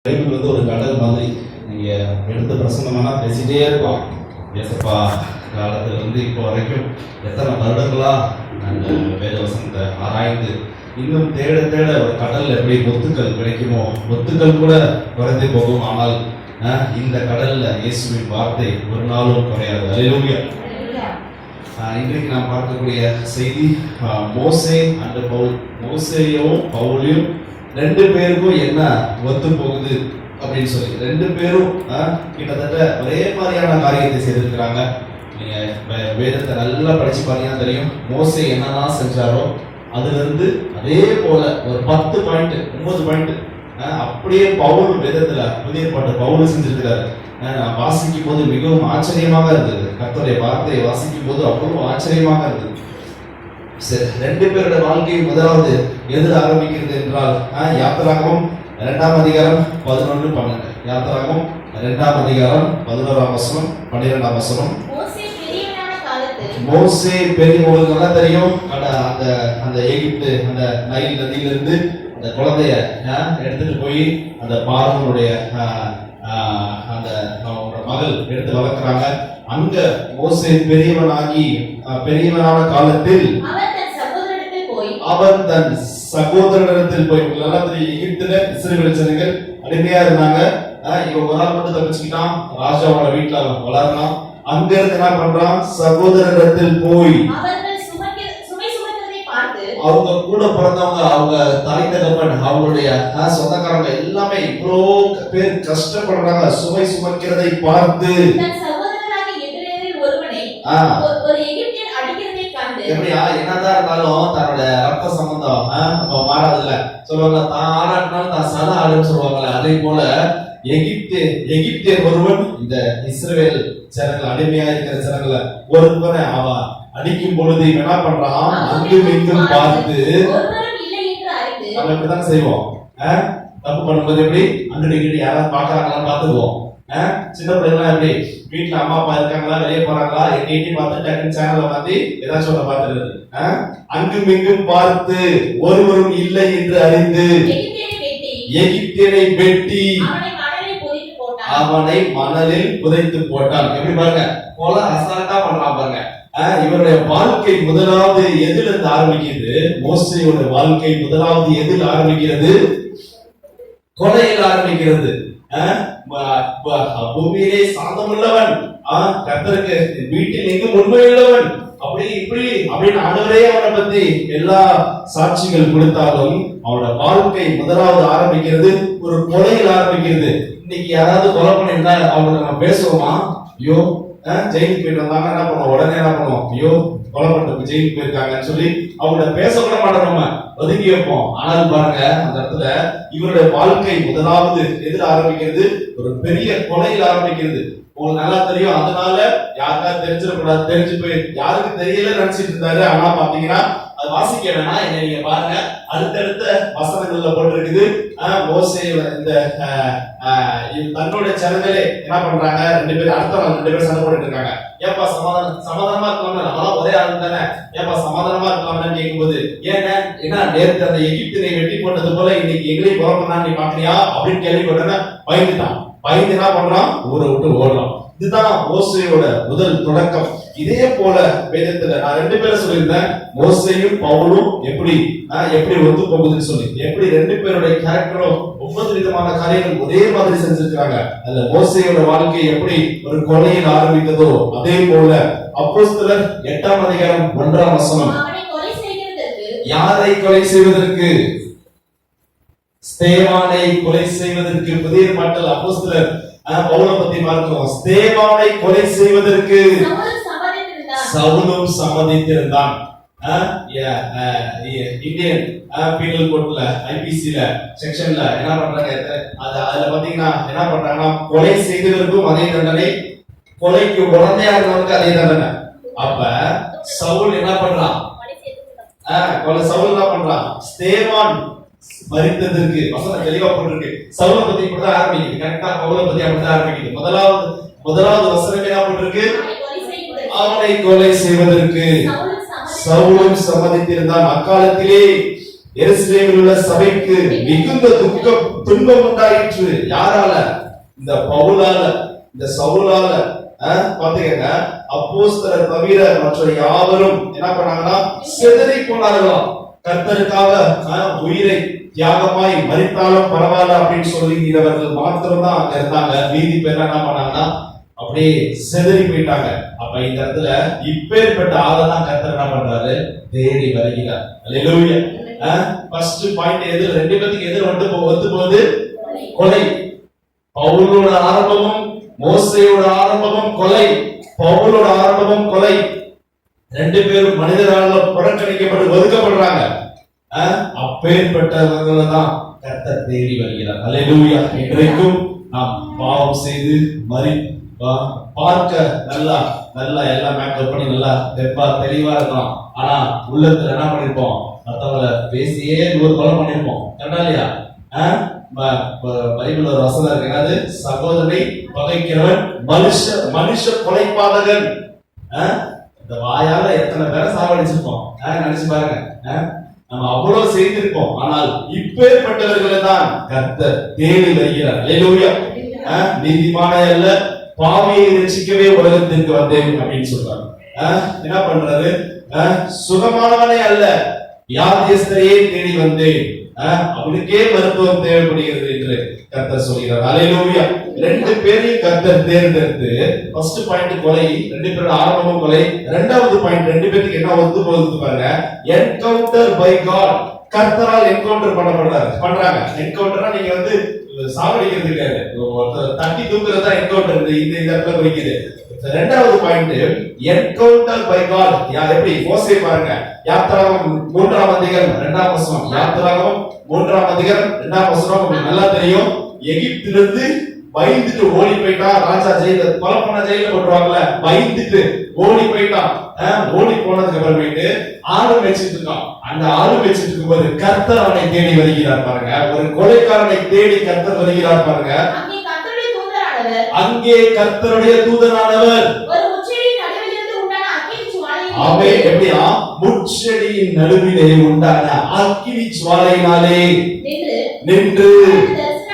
Bible வந்து ஒரு கடல் மாதிரி. நீங்க எடுத்த பிரசங்கம்னா பேசிட்டே இருக்கலாம். ஏசப்பா காலத்துல இருந்து இப்போ வரைக்கும் எத்தனை வருடங்களா அந்த வேத வசனத்தை ஆராய்ந்து இன்னும் தேட தேட ஒரு கடல்ல எப்படி முத்துக்கள் கிடைக்குமோ, முத்துக்கள் கூட குறைந்து போகும். ஆனால் இந்த கடல்ல இயேசுவின் வார்த்தை ஒரு நாளும் குறையாது. அல்லேலூயா. இன்றைக்கு நாம் பார்க்கக்கூடிய செய்தி மோசே அண்ட் பவுல். மோசேயும் பவுலையும் ரெண்டு பேருக்கும் என்ன ஒத்து போகுது அப்படின்னு சொல்லி, ரெண்டு பேரும் கிட்டத்தட்ட ஒரே மாதிரியான காரியத்தை செய்திருக்கிறாங்க. நீங்க வேதத்தை நல்லா படிச்சு பாத்தீங்கன்னா தெரியும், மோசே என்னதான் செஞ்சாரோ அதுல இருந்து அதே போல ஒரு 10 பாயிண்ட் 9 பாயிண்ட் அப்படியே பவுல் வேதத்துல புதிய பாட்டு பவுல் செஞ்சிருக்கிறாரு. வாசிக்கும் போது மிகவும் ஆச்சரியமாக இருந்தது. கர்த்தருடைய வார்த்தையை வாசிக்கும் போது அவ்வளவு ஆச்சரியமாக இருந்தது. சரி, ரெண்டு பேரோட வாழ்க்கை முதலாவது எதில் ஆரம்பிக்கிறது என்றால் யாத்திராகமம் 2ஆம் அதிகாரம் 11-12. யாத்திராகமம் 2ஆம் அதிகாரம் 11ஆம் வசனம் 12ஆம் வசனம். மோசே பெரியவங்களுக்கு நல்லா தெரியும். அந்த எகிப்து அந்த நைல் நதியிலிருந்து அந்த குழந்தைய எடுத்துட்டு போய் அந்த பார்வோனுடைய அந்த மகள் எடுத்து வளர்க்கிறாங்க. அங்க மோசே பெரியவனான காலத்தில் அவன் தன் சகோதரனிடத்தில் போய், எகிப்துல இஸ்ரவேல் ஜனங்கள் அடிமையா இருந்தாங்க. இவன் ஒரு ஆள் மட்டும் தப்பிச்சுக்கிட்டான், ராஜாவோட வீட்டுல வளர்றான். அங்க இருந்து என்ன பண்றான், சகோதரனிடத்தில் போய் அவங்க கூட பிறந்தவங்க, அவங்க தாய் தகப்பன், அவங்களுடைய சொந்தக்காரங்க எல்லாமே இவ்வளோ பேர் கஷ்டப்படுறாங்க. சுமை சுமக்கிறதை பார்த்து எப்படியா என்னதான் இருந்தாலும் தன்னோட ரத்த சம்பந்தம் மாறாதுல்ல சொல்லுவாங்க. தான் ஆளாட்டினாலும் தான் சத ஆளுன்னு சொல்லுவாங்கல்ல. அதே போல எகிப்தியர் ஒருவன் இந்த இஸ்ரவேல் ஜனங்கள் அடிமையா இருக்கிற ஜனங்களை ஒருவனை அவன் அடிக்கும் பொழுது என்ன பண்றான், அங்கும் இங்கும் பார்த்து நம்ம இப்படிதான் செய்வோம். தப்பு பண்ணும்போது எப்படி அங்கடி யாராவது பாக்குறாங்களான்னு பாத்துக்குவோம். சின்ன பிள்ளைங்களா எப்படி வீட்டுல அம்மா அப்பா இருக்காங்களா, வெளியே போறாங்களா, எட்டி பார்த்து டக்குன்னு சேனலை மாத்தி ஏதாச்சும் ஒண்ணு பாத்துருது. அங்கும் இங்கும் பார்த்து ஒருவரும் இல்லை என்று அறிந்து எகிப்தியனை வெட்டி அவனை மணலில் புதைத்து போட்டான். எப்படி பாருங்க, போல அசால்ட்டா பண்றான் பாருங்க. இவருடைய வாழ்க்கை முதலாவது எதில் இருந்து ஆரம்பிக்கிறது? மோசேயோட வாழ்க்கை முதலாவது எதில் ஆரம்பிக்கிறது? கொலையில் ஆரம்பிக்கிறது. பூமியிலே சாந்தமுள்ளவன், கர்த்தருக்கு வீட்டில் எங்கும் உண்மையுள்ளவன், அப்படி இப்படி அப்படின்னு ஆண்டவரே அவனை பத்தி எல்லா சாட்சிகள் கொடுத்தாலும் அவனோட வாழ்க்கை முதலாவது ஆரம்பிக்கிறது ஒரு கொலையில் ஆரம்பிக்கிறது. இன்னைக்கு யாராவது கொலை பண்ணிருந்தா அவங்க நம்ம பேசுவோமா? ஐயோ ஜெயிலுக்கு போயிட்டு வந்தாங்க, என்ன பண்ணுவோம், உடனே என்ன பண்ணுவோம், ஐயோ கொலை பண்ணிட்டு ஜெயிலுக்கு போயிருக்காங்கன்னு சொல்லி அவங்கள பேச கூட மாட்டோம், நம்ம ஒதுக்கி வைப்போம். ஆனால் பாருங்க, அந்த இடத்துல இவருடைய வாழ்க்கை முதலாவது எதில் ஆரம்பிக்கிறது? ஒரு பெரிய கொலையில் ஆரம்பிக்கிறது. உங்களுக்கு நல்லா தெரியும். அதனால யாருக்காவது தெரிஞ்சிடக்கூடாது, தெரிஞ்சு போய் யாருக்கு தெரியல நினைச்சிட்டு இருந்தாரு. ஆனா பாத்தீங்கன்னா அது வாசிக்க வேணாம், என்ன நீங்க பாருங்க, அடுத்தடுத்த வசனங்கள்ல போட்டிருக்குது. மோசே இந்த தன்னுடைய ஜனங்களே என்ன பண்றாங்க, ரெண்டு பேரும் சண்டை போட்டுட்டு இருக்காங்க. ஏப்பா சமாதானமா இருக்கலாம்னு, நம்மளாம் ஒரே ஆள் தானே, ஏப்பா சமாதானமா இருக்கலாம்னு கேட்கும்போது, ஏன்னா என்ன நேற்று அந்த எகிப்தினை வெட்டி போட்டது போல இன்னைக்கு எங்களையும் கொலை பண்ணா நீ பாக்குறியா அப்படின்னு கேள்விப்பட்டன. பயந்து என்ன பண்றான், ஊரை விட்டு ஓடுறான். இதுதான் மோசேயோட முதல் தொடக்கம். இதே போல வேதத்துல நான் ரெண்டு பேரும் சொல்லியிருந்தேன், மோசேயும் பவுலும் எப்படி ஒத்து போகுதுன்னு சொல்லி, எப்படி ரெண்டு பேருடைய கேரக்டரும் 9 விதமான காரியங்கள் ஒரே மாதிரி செஞ்சிருக்காங்க. அதுல மோசேயோட வாழ்க்கை எப்படி ஒரு கொலையில் ஆரம்பித்ததோ அதே போல அப்போஸ்தலர் 8ஆம் அதிகாரம் 1ஆம் வசனம். யாரை கொலை செய்வதற்கு? ஸ்தேவானை கொலை செய்வதற்கு. புதிய பாட்டில் அப்போஸ்தலர் பவுலை பத்தி பார்க்கிறோம். ஸ்தேவானை கொலை செய்வதற்கு சவுலும் சம்மதித்திருந்தான். இந்தியன் பீனல் கோட்ல ஐபிசில செக்ஷன்ல என்ன பண்றாங்க, அதுல பாத்தீங்கன்னா என்ன பண்றாங்கன்னா, கொலை செய்தவருக்கும் அதே தண்டனை, கொலைக்கு உடனே இருந்தவனுக்கு அதே தண்டனை. அப்ப சவுல் என்ன பண்றான், சவுல் என்ன பண்றான், ஸ்தேவான் மரித்ததற்கு வசனம் தெளிவா போட்டிருக்கு. சவுலை பத்தி இப்படிதான் ஆரம்பிக்குது. கரெக்டா பவுலை பத்தி அப்படிதான் ஆரம்பிக்குது. முதலாவது வசனமே என்ன போட்டிருக்கு, அவனை கொலை செய்வதற்கு சவுலும் சம்மதித்திருந்தான். அக்காலத்திலே எருசலேமில் உள்ள சபைக்கு மிகுந்த துன்பம் உண்டாயிற்று. யாரால? இந்த பவுலால, இந்த சவுலால. பாத்தீங்க, அப்போஸ்தலர் தவிர மற்ற யாவரும் என்ன பண்ணாங்கன்னா சிதறி போனார்களாம். கர்த்தருக்காக உயிரை தியாகமாய் மரித்தாலும் பரவாயில்ல அப்படின்னு சொல்லுகிறவர்கள் மாத்திரம்தான் அங்க இருந்தாங்க. மீதி பேர் என்ன பண்ணாங்கன்னா அப்படியே செதறி போயிட்டாங்க. அப்ப இந்த இடத்துல இப்பேற்பட்ட ஆளதான் கர்த்தர் என்ன பண்றாரு? தேடி வருகிறார். அல்லேலூயா. ஃபர்ஸ்ட் பாயிண்ட் எது? ரெண்டு பேத்துக்கு எது ஒத்து போகுது? கொலை. பவுலோட ஆரம்பமும் மோசேயோட ஆரம்பமும் கொலை. பவுலோட ஆரம்பமும் கொலை. ரெண்டு பேரும் மனிதர்களால் புறக்கணிக்கப்பட்டு ஒதுக்கப்படுறாங்க. அப்பேற்பட்டவர்களை தான் கர்த்தர் தேடி வருகிறார். அல்லேலூயா. இன்றைக்கும் நாம் பாவம் செய்து பார்க்க நல்லா எல்லாம் மேக்கப் பண்ணி நல்லா தெளிவா இருக்கலாம். ஆனா உள்ளத்துல என்ன பண்ணிருப்போம்? மத்தவங்களை பேசியே ஒரு கொலை பண்ணிருப்போம். கரெக்டா இல்லையா? பைபிள் ஒரு வசனம் இருக்கு. என்னது? சகோதரனை பகைக்கிறவன் மனுஷ கொலைபாதகன். இந்த வாயால எத்தனை பேரை சாவடிச்சிருப்போம் நினைச்சு பாருங்க. நம்ம அவ்வளவு செய்திருப்போம். ஆனால் இப்பேற்பட்டவர்களை தான் கர்த்தர் தேடி வருகிறார். அல்லேலூயா. நீதிமான அல்ல பாவியை ரட்சிக்கவே உலகத்திற்கு வந்தேன் அப்படின்னு சொல்றாங்க. என்ன பண்றது? சுகமானவனே அல்ல வியாதியஸ்தரையே தேடி வந்தேன். அவனுக்கே மருத்துவம் தேவைப்படுகிறது என்று கர்த்தர் சொல்கிறார். அல்லேலூயா. ரெண்டு பேரையும் கர்த்தர் தேர்ந்தெடுத்து ஃபர்ஸ்ட் பாயிண்ட் கொலை, ரெண்டு பேரோட ஆரம்பமும் கொலை. இரண்டாவது பாயிண்ட் ரெண்டு பேருக்கு என்ன ஒத்து போகுது பாருங்க. Encounter by god. கர்த்தரால் என்கவுண்டர் பண்றாங்க. என்கவுண்டர்னா நீங்க வந்து சாவடிக்கிறது கிடையாது, தட்டி தூக்குறதா என்கவுண்டர். இந்த இடத்துல குறிக்குது. இரண்டாவது பாயிண்ட் என்கவுண்டர் பை காட். எப்படி? மோசே பாருங்க, யாத்திராகமம் 3ஆம் அதிகாரம் 2ஆம் வசனம். யாத்திராகமம் 3ஆம் அதிகாரம் 2ஆம் வசனம் உங்களுக்கு நல்லா தெரியும். எகிப்திலிருந்து பயந்துட்டு ஓடி போயிட்டான். ராஜா ஜெயில கொலை பண்ண ஜெயில போட்டுருவாங்கல்ல, பயந்துட்டு ஓடி போயிட்டான். ஓடி போனதுக்கு அப்புறமேட்டு ஆடு மேய்ச்சிட்டு இருக்கான். அந்த ஆடு மேய்ச்சிட்டு இருக்கும்போது கர்த்தர் அவனை தேடி வருகிறார் பாருங்க. ஒரு கொலைக்காரனை தேடி கர்த்தர் வருகிறார் பாருங்க. அங்கே கர்த்தருடைய தூதனானவர் அவை எப்படியா? முட்செடியின் நடுவிலே உண்டான அக்கினி ஜுவாலையினாலே நின்று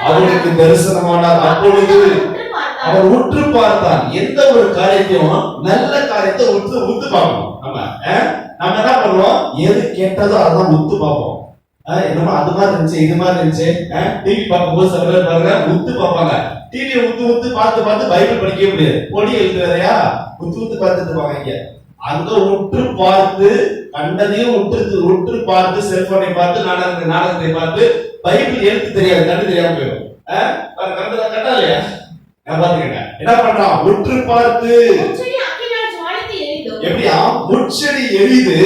அவனுக்கு தரிசனமானார். அப்பொழுது அவர் உற்று பார்த்தான். எந்த ஒரு காரியத்தையும், நல்ல காரியத்தை உத்து பார்க்கணும். நம்ம என்ன பண்ணுவோம்? எது கேட்டதோ அதான் உத்து பார்ப்போம். என்னமோ அது மாதிரி இருந்துச்சு, இது மாதிரி இருந்துச்சு. டிவி பார்க்கும்போது சில பேர் பாருங்க உத்து பார்ப்பாங்க. டிவியை உத்து பார்த்து பைபிள் படிக்கவே முடியாது. பொடி எழுத்து வேறையா உத்து பார்த்துட்டு இருப்பாங்க. அங்க உற்று பார்த்து கண்டதையும் உற்று பார்த்து செல்போனை பார்த்து நாடகத்தை பார்த்து பைபிள் எழுத்து தெரியாது, கண்டு தெரியாம போயிடும். கண்டா இல்லையா? பாத்துக்கங்க, என்ன பண்றான்? உற்று பார்த்து எப்படியா? முட்செடி எரியுது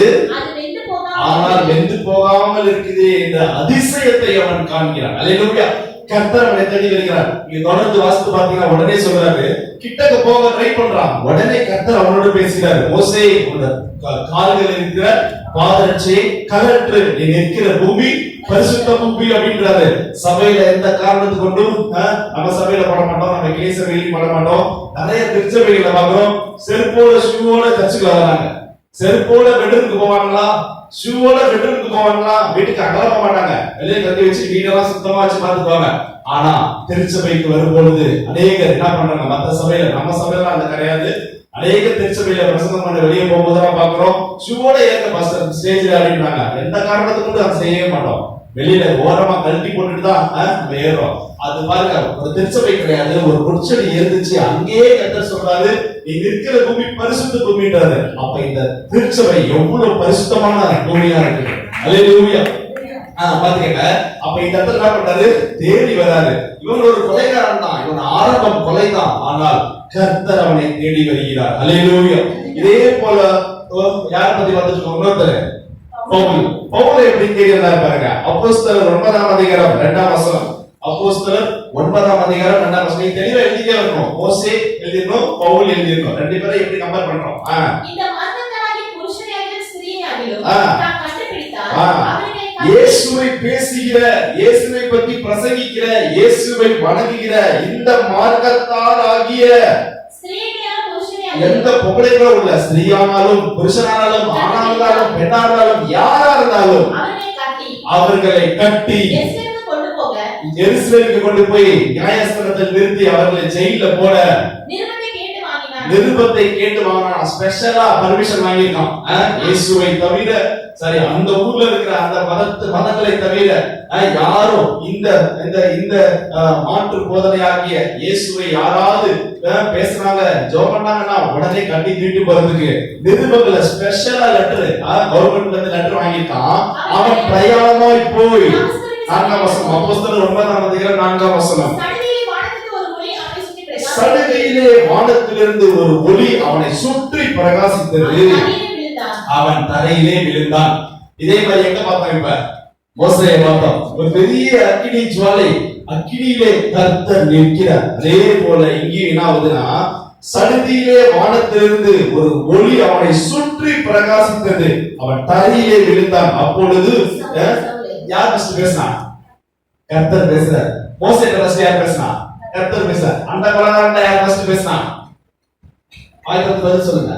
ஆனால் வெந்து போகாமல் இருக்குது என்ற அதிசயத்தை அவன் காண்கிறான். அல்லேலூயா. கர்த்தர் அவனை தேடி வருகிறார். நீங்க தொடர்ந்து வாசித்து பாத்தீங்கன்னா உடனே சொல்றாரு, கிட்டக்க போக ட்ரை பண்றான். உடனே கர்த்தர் அவனோட பேசுகிறார். மோசே, கால்கள் இருக்கிற பாதரட்சையை கலற்று, நீ நிற்கிற பூமி பரிசுத்த பூமி அப்படின்றாரு. சபையில எந்த காரணத்து கொண்டும் நம்ம சபையில பட மாட்டோம், நம்ம கிளை சபையிலும் பட மாட்டோம். நிறைய திருச்சபைகளை பார்க்கிறோம், செருப்போட ஷூவோட சர்ச்சுக்கு வராங்க. செருப்போட பெட்ரூமுக்கு போவாங்களா? ஷூவோட பெட்ரூமுக்கு போவாங்களா? வீட்டுக்கு அகல போக மாட்டாங்க. வெளியே கட்டி வச்சு வீடெல்லாம் சுத்தமா வச்சு பார்த்துக்குவாங்க. ஆனா திருச்சபைக்கு வரும்பொழுது அநேகர் என்ன பண்றாங்க? மற்ற சபையில, நம்ம சபையில அந்த கிடையாது. அநேக திருச்சபையில பிரசங்கம் பண்ண வெளியே போகும்போது பாக்குறோம், ஷூவோட ஏற்க ஸ்டேஜ்ல ஆடிடுறாங்க. எந்த காரணத்துக்கு அதை செய்யவே மாட்டோம். வெளியில ஓரமா கழட்டி போட்டுட்டு தான் நம்ம ஏறோம். அது பாருங்க, ஒரு திருச்சபை கிடையாது, ஒரு முட்செடி இருந்துச்சு. அங்கேயே கர்த்தர் சொல்றாரு, நீ நிற்கிற பூமி பரிசுத்த பூமின்றாரு. அப்ப இந்த திருச்சபை எவ்வளவு பரிசுத்தமான பூமியா இருக்கு. அல்லேலூயா. பாத்தீங்க. அப்ப இந்த இடத்துல என்ன பண்றாரு? தேடி வராரு. இவன் ஒரு கொலைகாரன் தான், இவன் ஆரம்பம் கொலைதான். ஆனால் கர்த்தர் அவனை தேடி வருகிறார். அல்லேலூயா. இதே போல யார் பத்தி பார்த்துட்டு இன்னொருத்தர் பவுல் எப்படி கேட்கிறார் பாருங்க. அப்போஸ்தலர் 9ஆம் அதிகாரம் 2ஆம் வசனம். அப்போஸ்தலர் 9ஆம் அதிகாரம் 2ஆம் வசனம். தெளிவா எழுதிட்டே வரணும். மோசே எழுதிரணும், பவுல் எழுதிரணும். ரெண்டு பேரை எப்படி கம்பேர் பண்றோம்? இந்த மார்க்கத்தாகிய புருஷனாகிய ஸ்திரீயாகிலும் தான் கண்டுபிடித்தார். அவர்களை இயேசுவை பேசுகிற, இயேசுவை பற்றி பிரசங்கிக்கிற, இயேசுவை வணங்குகிற இந்த மார்க்கத்தார் ஆகிய எந்த பொம்பளைகளும் உள்ள ஸ்திரீயானாலும் புருஷனானாலும் ஆணானாலும் பெண்ணானாலும் யாரா இருந்தாலும் அவர்களை கட்டி எருசலேமுக்கு கொண்டு போக எருசலேமுக்கு கொண்டு போய் நியாயஸ்தானத்தில் நிறுத்தி அவர்களை ஜெயில போட நிருபத்தை கேட்டு வாங்கினான். ஸ்பெஷலா பர்மிஷன் வாங்கியிருக்கான். இயேசுவை தவிர சரி அந்த ஊர்ல இருக்கிற அந்த மதங்களை தவிர யாரும் இந்த இந்த இந்த மாற்று போதனையாகிய இயேசுவை யாராவது பேசுறாங்க ஜெபம் பண்ணாங்கன்னா உடனே கட்டி தூக்கிட்டு போறதுக்கு நிருபங்களை ஸ்பெஷலா லெட்டர் கவர்மெண்ட்ல இருந்து லெட்டர் வாங்கியிருக்கான். அவன் பிரயாணமாய் போய் 4ஆம் வசனம் அப்போஸ்தலர் 9ஆம் அதிகாரம் 4ஆம் வசனம் சடுகையிலே வானத்திலிருந்து ஒரு ஒளி அவனை சுற்றி பிரகாசித்தது. அவன் தரையிலே விழுந்தான். இதே மாதிரி எங்க பார்த்தோம்? இப்ப மோசேயை பார்த்தோம். ஒரு பெரிய அக்கினி ஜுவாலை, அக்கினியிலே கர்த்தர் நிற்கிறார். அதே போல இங்கே என்ன ஆகுதுன்னா சடுதியிலே வானத்திலிருந்து ஒரு ஒளி அவனை சுற்றி பிரகாசித்தது. அவன் தரையிலே விழுந்தான். அப்பொழுது யார் ஃபர்ஸ்ட் பேசினா? கர்த்தர் பேசுறார். மோசே ஃபர்ஸ்ட் யார் பேசினா? கர்த்தர் பேசுறார். அந்த கொலைகாரன் யார் ஃபர்ஸ்ட் பேசினா? ஆயிரத்து பதில் சொல்லுங்க.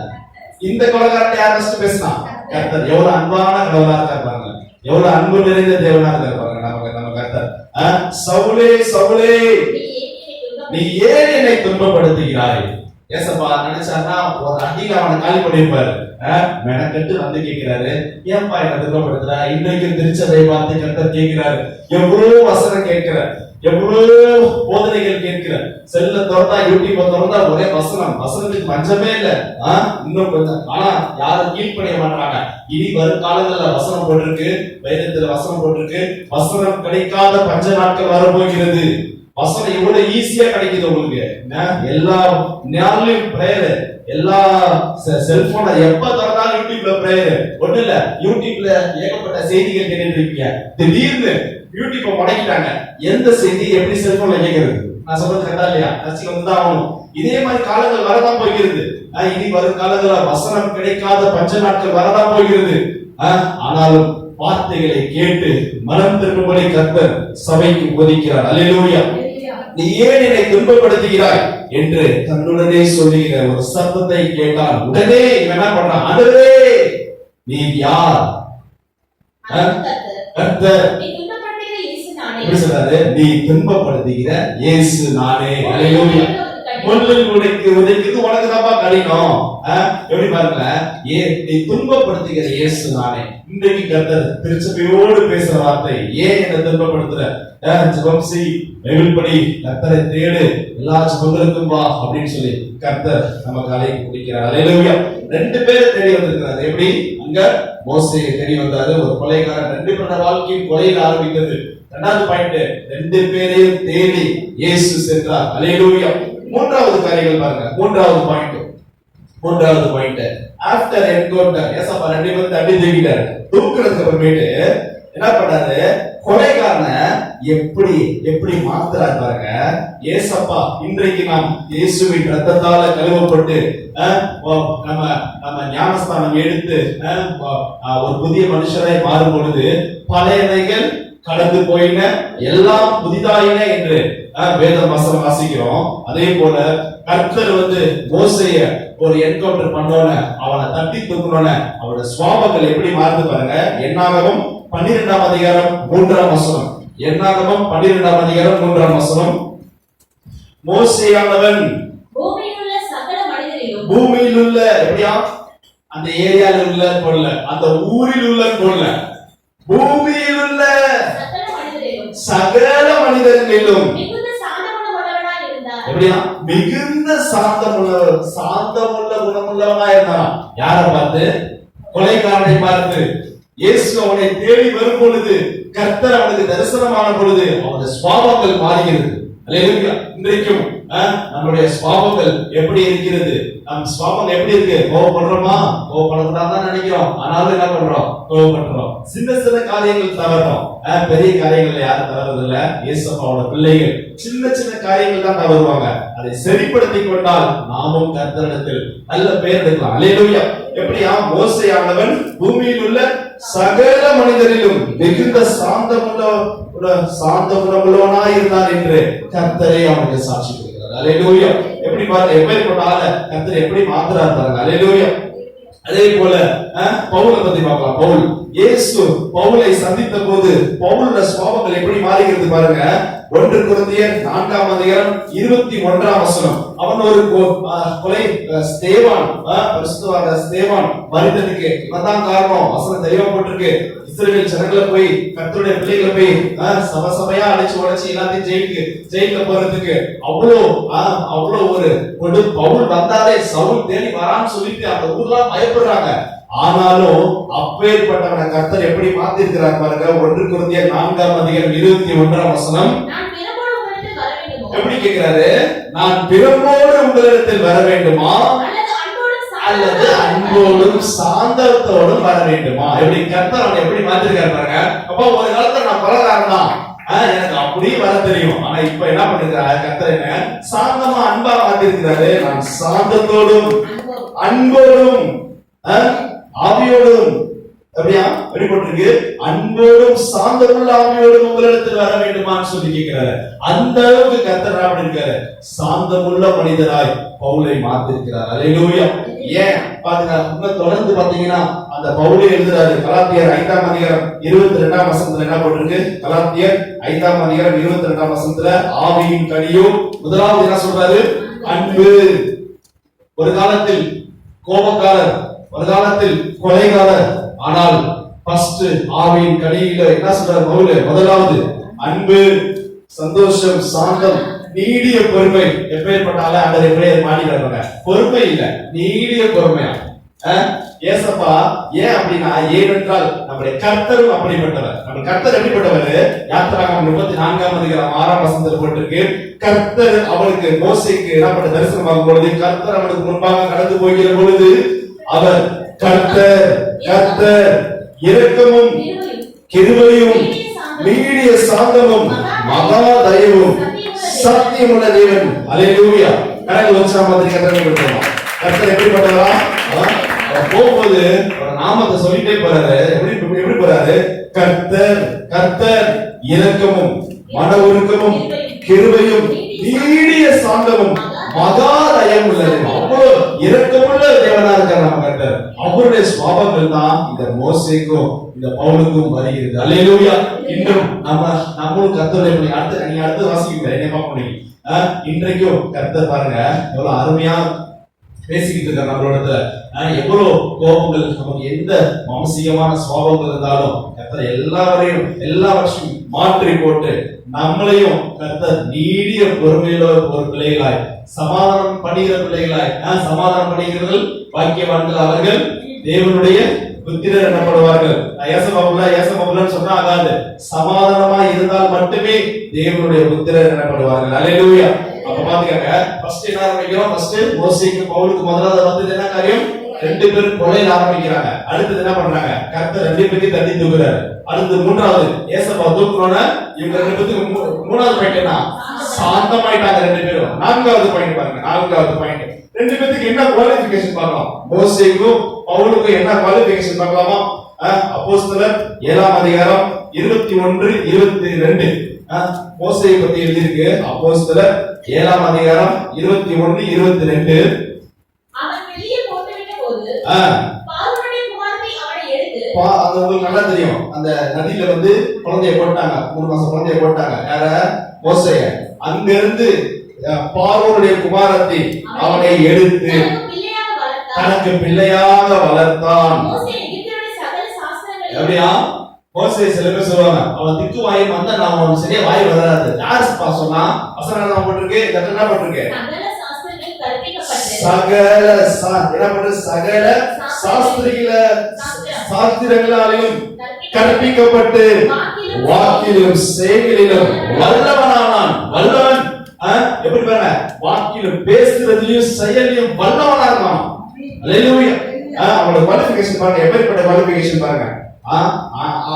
இந்த கொலைகாரன் யார் ஃபர்ஸ்ட் பேசினா? கர்த்தர். எவ்வளவு அன்பான கடவுளாக இருப்பாங்க, எவ்வளவு அன்பு நிறைந்த தேவனாக இருப்பாங்க நம்ம கர்த்தர். சவுலே சவுலே நீ ஏன் என்னை துன்பப்படுத்துகிறாய்? ஏசப்பா நினைச்சாருன்னா ஒரு அடியில அவனை காலி பண்ணிருப்பாரு. மெனக்கட்டு வந்து கேட்கிறாரு, ஏன்பா என்ன துன்பப்படுத்துற? இன்னைக்கு திருச்சபையை பார்த்து கர்த்தர் கேட்கிறாரு. எவ்வளவு வசனம் கேட்கிறார், எவ்வளவு போதனைகள் கேட்கிற. செல்ல திறந்தா யூடியூப் திறந்தா ஒரே வசனம், வசனத்துக்கு பஞ்சமே இல்ல. இன்னும் கொஞ்சம் ஆனா யாரும் கீழ் பண்ணிய மாட்டாங்க. இனி வரும் காலங்கள்ல வசனம் போட்டிருக்கு, வேதத்துல வசனம் போட்டிருக்கு. வசனம் கிடைக்காத பஞ்ச நாட்கள் வரப்போகிறது. வசனம் எவ்வளவு ஈஸியா கிடைக்குது உங்களுக்கு. எல்லா நாளிலும் பிரேயர், எல்லா செல்போனை எப்ப திறந்தாலும் யூடியூப்ல பிரேயர். ஒண்ணு இல்ல, யூடியூப்ல ஏகப்பட்ட செய்திகள் கேட்டுட்டு இருக்கீங்க. திடீர்னு யூடியூப் முடக்கிட்டாங்க. எந்த செய்தி எப்படி செல்போன்ல கேட்கிறது? நான் சொல்றது கரெக்டா இல்லையா? நச்சு வந்துதான் ஆகணும். இதே மாதிரி காலங்கள் வரதான் போகிறது. இனி வரும் காலங்கள வசனம் கிடைக்காத பஞ்ச நாட்கள் வரதான் போகிறது. ஆனாலும் வார்த்தைகளை கேட்டு மனம் திரும்பும்படி கர்த்தர் சபைக்கு போதிக்கிறார். அல்லேலூயா. நீ ஏன் என்னை துன்பப்படுத்துகிறாய் என்று தன்னுடனே சொல்லுகிற ஒரு சத்தத்தை கேட்டால் உடனே என்ன பண்றான்? ஆண்டவரே நீ யார்? கர்த்தர் நீ துன்பப்படுத்துகிற இயேசு நானே. அல்லேலூயா. உனக்கு தான்ப்பா கடினம். எப்படி பாருங்க, நீ துன்பப்படுத்துகிற இயேசு நானே. இன்றைக்கு கர்த்தர் திருச்சபையோடு பேசுற வார்த்தை, ஏன் என்ன துன்பப்படுத்துற? ஜெபம் செய், பைபிள் படி, கர்த்தரை தேடு, எல்லா ஜெபங்களுக்கும் வா அப்படின்னு சொல்லி கர்த்தர் நமக்கு அழைப்பு கொடுக்கிறார். அல்லேலூயா. 2 பேர் தேடி வந்திருக்கிறார். எப்படி? அங்க மோசே தேடி வந்தாரு. ஒரு கொலைகாரன் 2 பேரோட வாழ்க்கையும் கொலையில் ஆரம்பித்தது. 2வது பாயிண்ட், 2 பேரையும் தேடி இயேசு சென்றார். அல்லேலூயா. 3வது காரியங்கள் பாருங்க. 3வது பாயிண்ட் ஆஃப்டர் என்கவுண்டர். ஏசப்பா 2 பேரும் தட்டி தூக்கிட்டாரு. தூக்குறதுக்கு அப்புறமேட்டு என்ன பண்ணாரு? கொலைகாரன எப்படி மாத்துறாரு பாருங்க. ஏசப்பா இன்றைக்கு நாம் இயேசுவின் இரத்தத்தால கழுவப்பட்டு நம்ம ஞானஸ்தானம் எடுத்து ஒரு புதிய மனுஷராய் மாறும் பொழுது பழையவைகள் கடந்து போயின, எல்லாம் புதிதாயின என்று வேதம் வசனம் வாசிக்கிறோம். அதே போல கர்த்தர் மோசேய ஒரு என்கவுண்டர் பண்ணோன, அவனை தட்டி தூக்கணும்ன, அவனோட சுவாபங்கள் எப்படி மாறுது பாருங்க. என்னாகமம் 12ஆம் அதிகாரம் 3ஆம் வசனம். என்னாகமம் 12ஆம் அதிகாரம் 3ஆம் வசனம். மோசேயானவன் பூமியில் உள்ள எப்படியா அந்த ஏரியாவில் உள்ள போல, அந்த ஊரில் உள்ள போல, பூமியில் உள்ள சகல மனிதர்களிலும் எப்படியா மிகுந்த சாந்தமுள்ள குணமுள்ளவனா இருந்தான். யாரை பார்த்து? கொலைகாரனை பார்த்து. இயேசு அவனை தேடி வரும் பொழுது, கர்த்தர் அவனுக்கு தரிசனமான பொழுது அவனுடைய சுபாவங்கள் மாறுகிறது. அல்லேலூயா. இன்றைக்கும் நம்மளுடைய சுபாவங்கள் எப்படி இருக்கிறது? நம் சுபாவம் எப்படி இருக்கு? கோபப்படுறோமா? கோபப்படக்கூடாதுன்னு நினைக்கிறோம், ஆனாலும் என்ன பண்றோம்? கோபப்படுறோம். சின்ன காரியங்கள் தவறோம். பெரிய காரியங்கள் யாரும் தவறது இல்ல. இயேசுவோட பிள்ளைகள் சின்ன காரியங்கள் தான் தவறுவாங்க. அதை சரிப்படுத்தி கொண்டால் நாமும் கர்த்தரிடத்தில் நல்ல பெயர் எடுக்கலாம். அல்லேலூயா. எப்படியா? மோசேயானவன் பூமியில் உள்ள சகல மனிதரிலும் மிகுந்த சாந்த குணமுள்ளவனாய் இருந்தான் என்று கர்த்தரே அவனுக்கு சாட்சி கொடுக்கிறார். அல்லேலூயா. எப்படி பாருங்க, எப்பேற்பட்ட ஆளை கர்த்தர் எப்படி மாத்துறாரு பாருங்க. அல்லேலூயா. அதே போல பவுலை பத்தி பார்க்கலாம். பவுல், இயேசு பவுலை சந்தித்த போது பவுலோட சுபாவங்கள் எப்படி மாறுகிறது பாருங்க. 1 கொரிந்தியர் 4ஆம் அதிகாரம் 21ஆம் வசனம். அவன் ஒரு கொலை ஸ்தேவான், பரிசுத்தவான் ஸ்தேவான் மரித்ததுக்கு இவன்தான் காரணம். வசனம் தெளிவா போட்டிருக்கு. இஸ்ரவேல் ஜனங்களை போய் கர்த்தருடைய பிள்ளைகளை போய் சபையா அடிச்சு உடைச்சு எல்லாத்தையும் ஜெயிலுக்கு போறதுக்கு அவ்வளவு ஒரு பவுல் வந்தாலே சவுல் தேடி வரான்னு சொல்லிட்டு அந்த ஊர்லாம் பயப்படுறாங்க. ஆனாலும் அப்பேற்பட்டவனை கர்த்தர் எப்படி மாத்திருக்கிறார் பாருங்க. 1 கொரிந்தியர் 4ஆம் அதிகாரம் 21ஆம் வசனம். எப்படி கேட்கிறாரு? நான் பிறப்போடு உங்களிடத்தில் வர வேண்டுமா அல்லது அன்போடும் சாந்தத்தோடும் வர வேண்டுமா? எப்படி கர்த்தர் அவனை எப்படி மாத்திருக்காரு பாருங்க. அப்ப ஒரு காலத்துல நான் பலகாரம் தான், எனக்கு அப்படியே வர தெரியும். ஆனா இப்ப என்ன பண்ணிருக்காரு கர்த்தர்? என்ன சாந்தமா அன்பா மாத்திருக்கிறாரு. நான் சாந்தத்தோடும் அன்போடும் ஆவியோடும், அப்படியா வெளிப்பட்டிருக்கு, அன்போடும் சாந்தமுள்ள ஆவியோடும் உங்களிடத்தில் வர வேண்டுமான்னு சொல்லி கேட்கிறாரு. அந்த அளவுக்கு கர்த்தர் அப்படி இருக்காரு. சாந்தமுள்ள மனிதராய் பவுலை மாத்திருக்கிறார். அல்லேலூயா. ஏன் பாத்தீங்கன்னா தொடர்ந்து பாத்தீங்கன்னா அந்த பவுலே எழுதுறாரு. கலாத்தியர் 5ஆம் அதிகாரம் 22ஆம் வசனத்துல என்ன போட்டிருக்கு? கலாத்தியர் 5ஆம் அதிகாரம் 22ஆம் வசனத்துல ஆவியின் கனியோ முதலாவது என்ன சொல்றாரு? அன்பு. ஒரு காலத்தில் கோபக்காரர், ஒரு காலத்தில் கொலைகாரர், ஆனால் ஃபர்ஸ்ட் ஆவியின் கனியில என்ன சொல்றாரு பவுல்? முதலாவது அன்பு, சந்தோஷம், சாந்தம், நீடிய பொறுமை. எப்பேற்பட்டாலும் அந்த எப்படியே மாட்டிக்கிறாங்க. பொறுமை இல்ல, நீடிய பொறுமையா. ஏசப்பா ஏன் அப்படின்னா, ஏனென்றால் நம்முடைய கர்த்தரும் அப்படிப்பட்டவர். நம்ம கர்த்தர் எப்படிப்பட்டவர்? யாத்திராகமம் 34ஆம் அதிகாரம் 6ஆம் வசனத்தில் போட்டிருக்கு. கர்த்தர் அவனுக்கு மோசேக்கு என்ன பண்ண தரிசனமாகும் பொழுது, கர்த்தர் அவனுக்கு முன்பாக கடந்து போகிற பொழுது அவர் கர்த்தர் கர்த்தர் இரக்கமும் கிருபையும் நீடிய சாந்தமும் மகா தயவும் சத்தியமுள்ள தேவன். அல்லேலூயா. கணக்கு வச்சா மாதிரி கர்த்தர் எப்படிப்பட்டவரா? போகும்போது நாமத்தை சொல்லிட்டே போறாரு. எப்படி போறாரு? கர்த்தர் கர்த்தர் இரக்கமும் மன உருக்கமும் கிருபையும் நீடிய சாந்தமும் மகா தயம் உள்ளது. அவ்வளவு இரக்கமுள்ள தேவனா இருக்கார் நம்ம கர்த்தர். அவருடைய சுபாவங்கள் தான் இந்த மோசேக்கும் இந்த பவுலுக்கும் வருகிறது. அல்லேலூயா. இன்னும் நம்மளும் கர்த்தருடைய அடுத்து வாசிக்க என்ன பார்க்க முடியும். இன்றைக்கும் கர்த்தர் பாருங்க எவ்வளவு அருமையா பேசிக்கிட்டு இருக்க நம்மளோட. எவ்வளவு கோபங்கள் நமக்கு எந்த மானசீகமான சுபாவங்கள் இருந்தாலும் கர்த்தர் எல்லாவற்றையும் மாற்றி போட்டு நம்மளையும் கர்த்தர் நீடிய பொறுமையில ஒரு பிள்ளைகளாய், சமாதானம் பண்ணுகிற பிள்ளைகளாய், சமாதானம் பண்ணுகிறவர்கள் பாக்கியவான்கள், அவர்கள் தேவனுடைய புத்திரர் எனப்படுவார்கள். ஏசபாபுலன்னு சொன்னா ஆகாது. சமாதானமா இருந்தால் மட்டுமே தேவனுடைய புத்திரர் எனப்படுவார்கள். அல்லேலூயா. அப்ப பாத்துக்கங்க, ஃபர்ஸ்ட் என்ன ஆரம்பிக்கிறோம்? ஃபர்ஸ்ட் மோசேக்கு பவுலுக்கு முதலாவது வந்தது என்ன காரியம்? 2 பேரும் கொலையில ஆரம்பிக்கிறாங்க. அடுத்தது என்ன பண்றாங்க? கர்த்தர் 2 பேரையும் தட்டி தூக்குறாரு. அடுத்து மூன்றாவது ஏசப்பா தூக்குறோன இவங்க 2 பேருக்கு மூணாவது பாயிண்ட் என்ன? சாந்தமாயிட்டாங்க 2 பேரும். நான்காவது பாயிண்ட் பாருங்க. நான்காவது பாயிண்ட் 2 பேருக்கு என்ன குவாலிஃபிகேஷன் பார்க்கலாம். மோசேக்கும் பவுலுக்கும் என்ன குவாலிஃபிகேஷன் பார்க்கலாமா? அப்போஸ்தலர் 7ஆம் அதிகாரம் 21, 22. மோசேயை பத்தி எழுதியிருக்கு. அப்போஸ்தலர் 7ஆம் அதிகாரம் 21, 22. அவன் வெளியே போட்டுவிட்ட போது பார்வோனுடைய குமாரத்தி அவனை எடுத்து, அது உங்களுக்கு நல்லா தெரியும், அந்த நதியில வந்து குழந்தையை போட்டாங்க. 3 மாசம் குழந்தையை போட்டாங்க. யார? மோசேய. அங்க இருந்து பார்வோனுடைய குமாரத்தி அவனை எடுத்து தனக்கு பிள்ளையாக வளர்த்தான். எப்படியா? மோசே சில பேர் சொல்லுவாங்க, அவன் திக்கு வாய் வந்தா நான் அவன் சரியா வாய் வளராது. யார் சொன்னா? வசனம் போட்டிருக்கு, என்ன போட்டிருக்கு? சகல சாஸ்திரங்களாலும் கற்பிக்கப்பட்டு வாக்கிலும் செயலிலும் வல்லவனானான். வல்லவன் எப்படி பாருங்க, வாக்கிலும் பேசுறதுலயும் செயலையும் வல்லவனா இருக்கான். அல்லேலூயா. அவனோட குவாலிஃபிகேஷன் பாருங்க, எப்படிப்பட்ட குவாலிஃபிகேஷன் பாருங்க.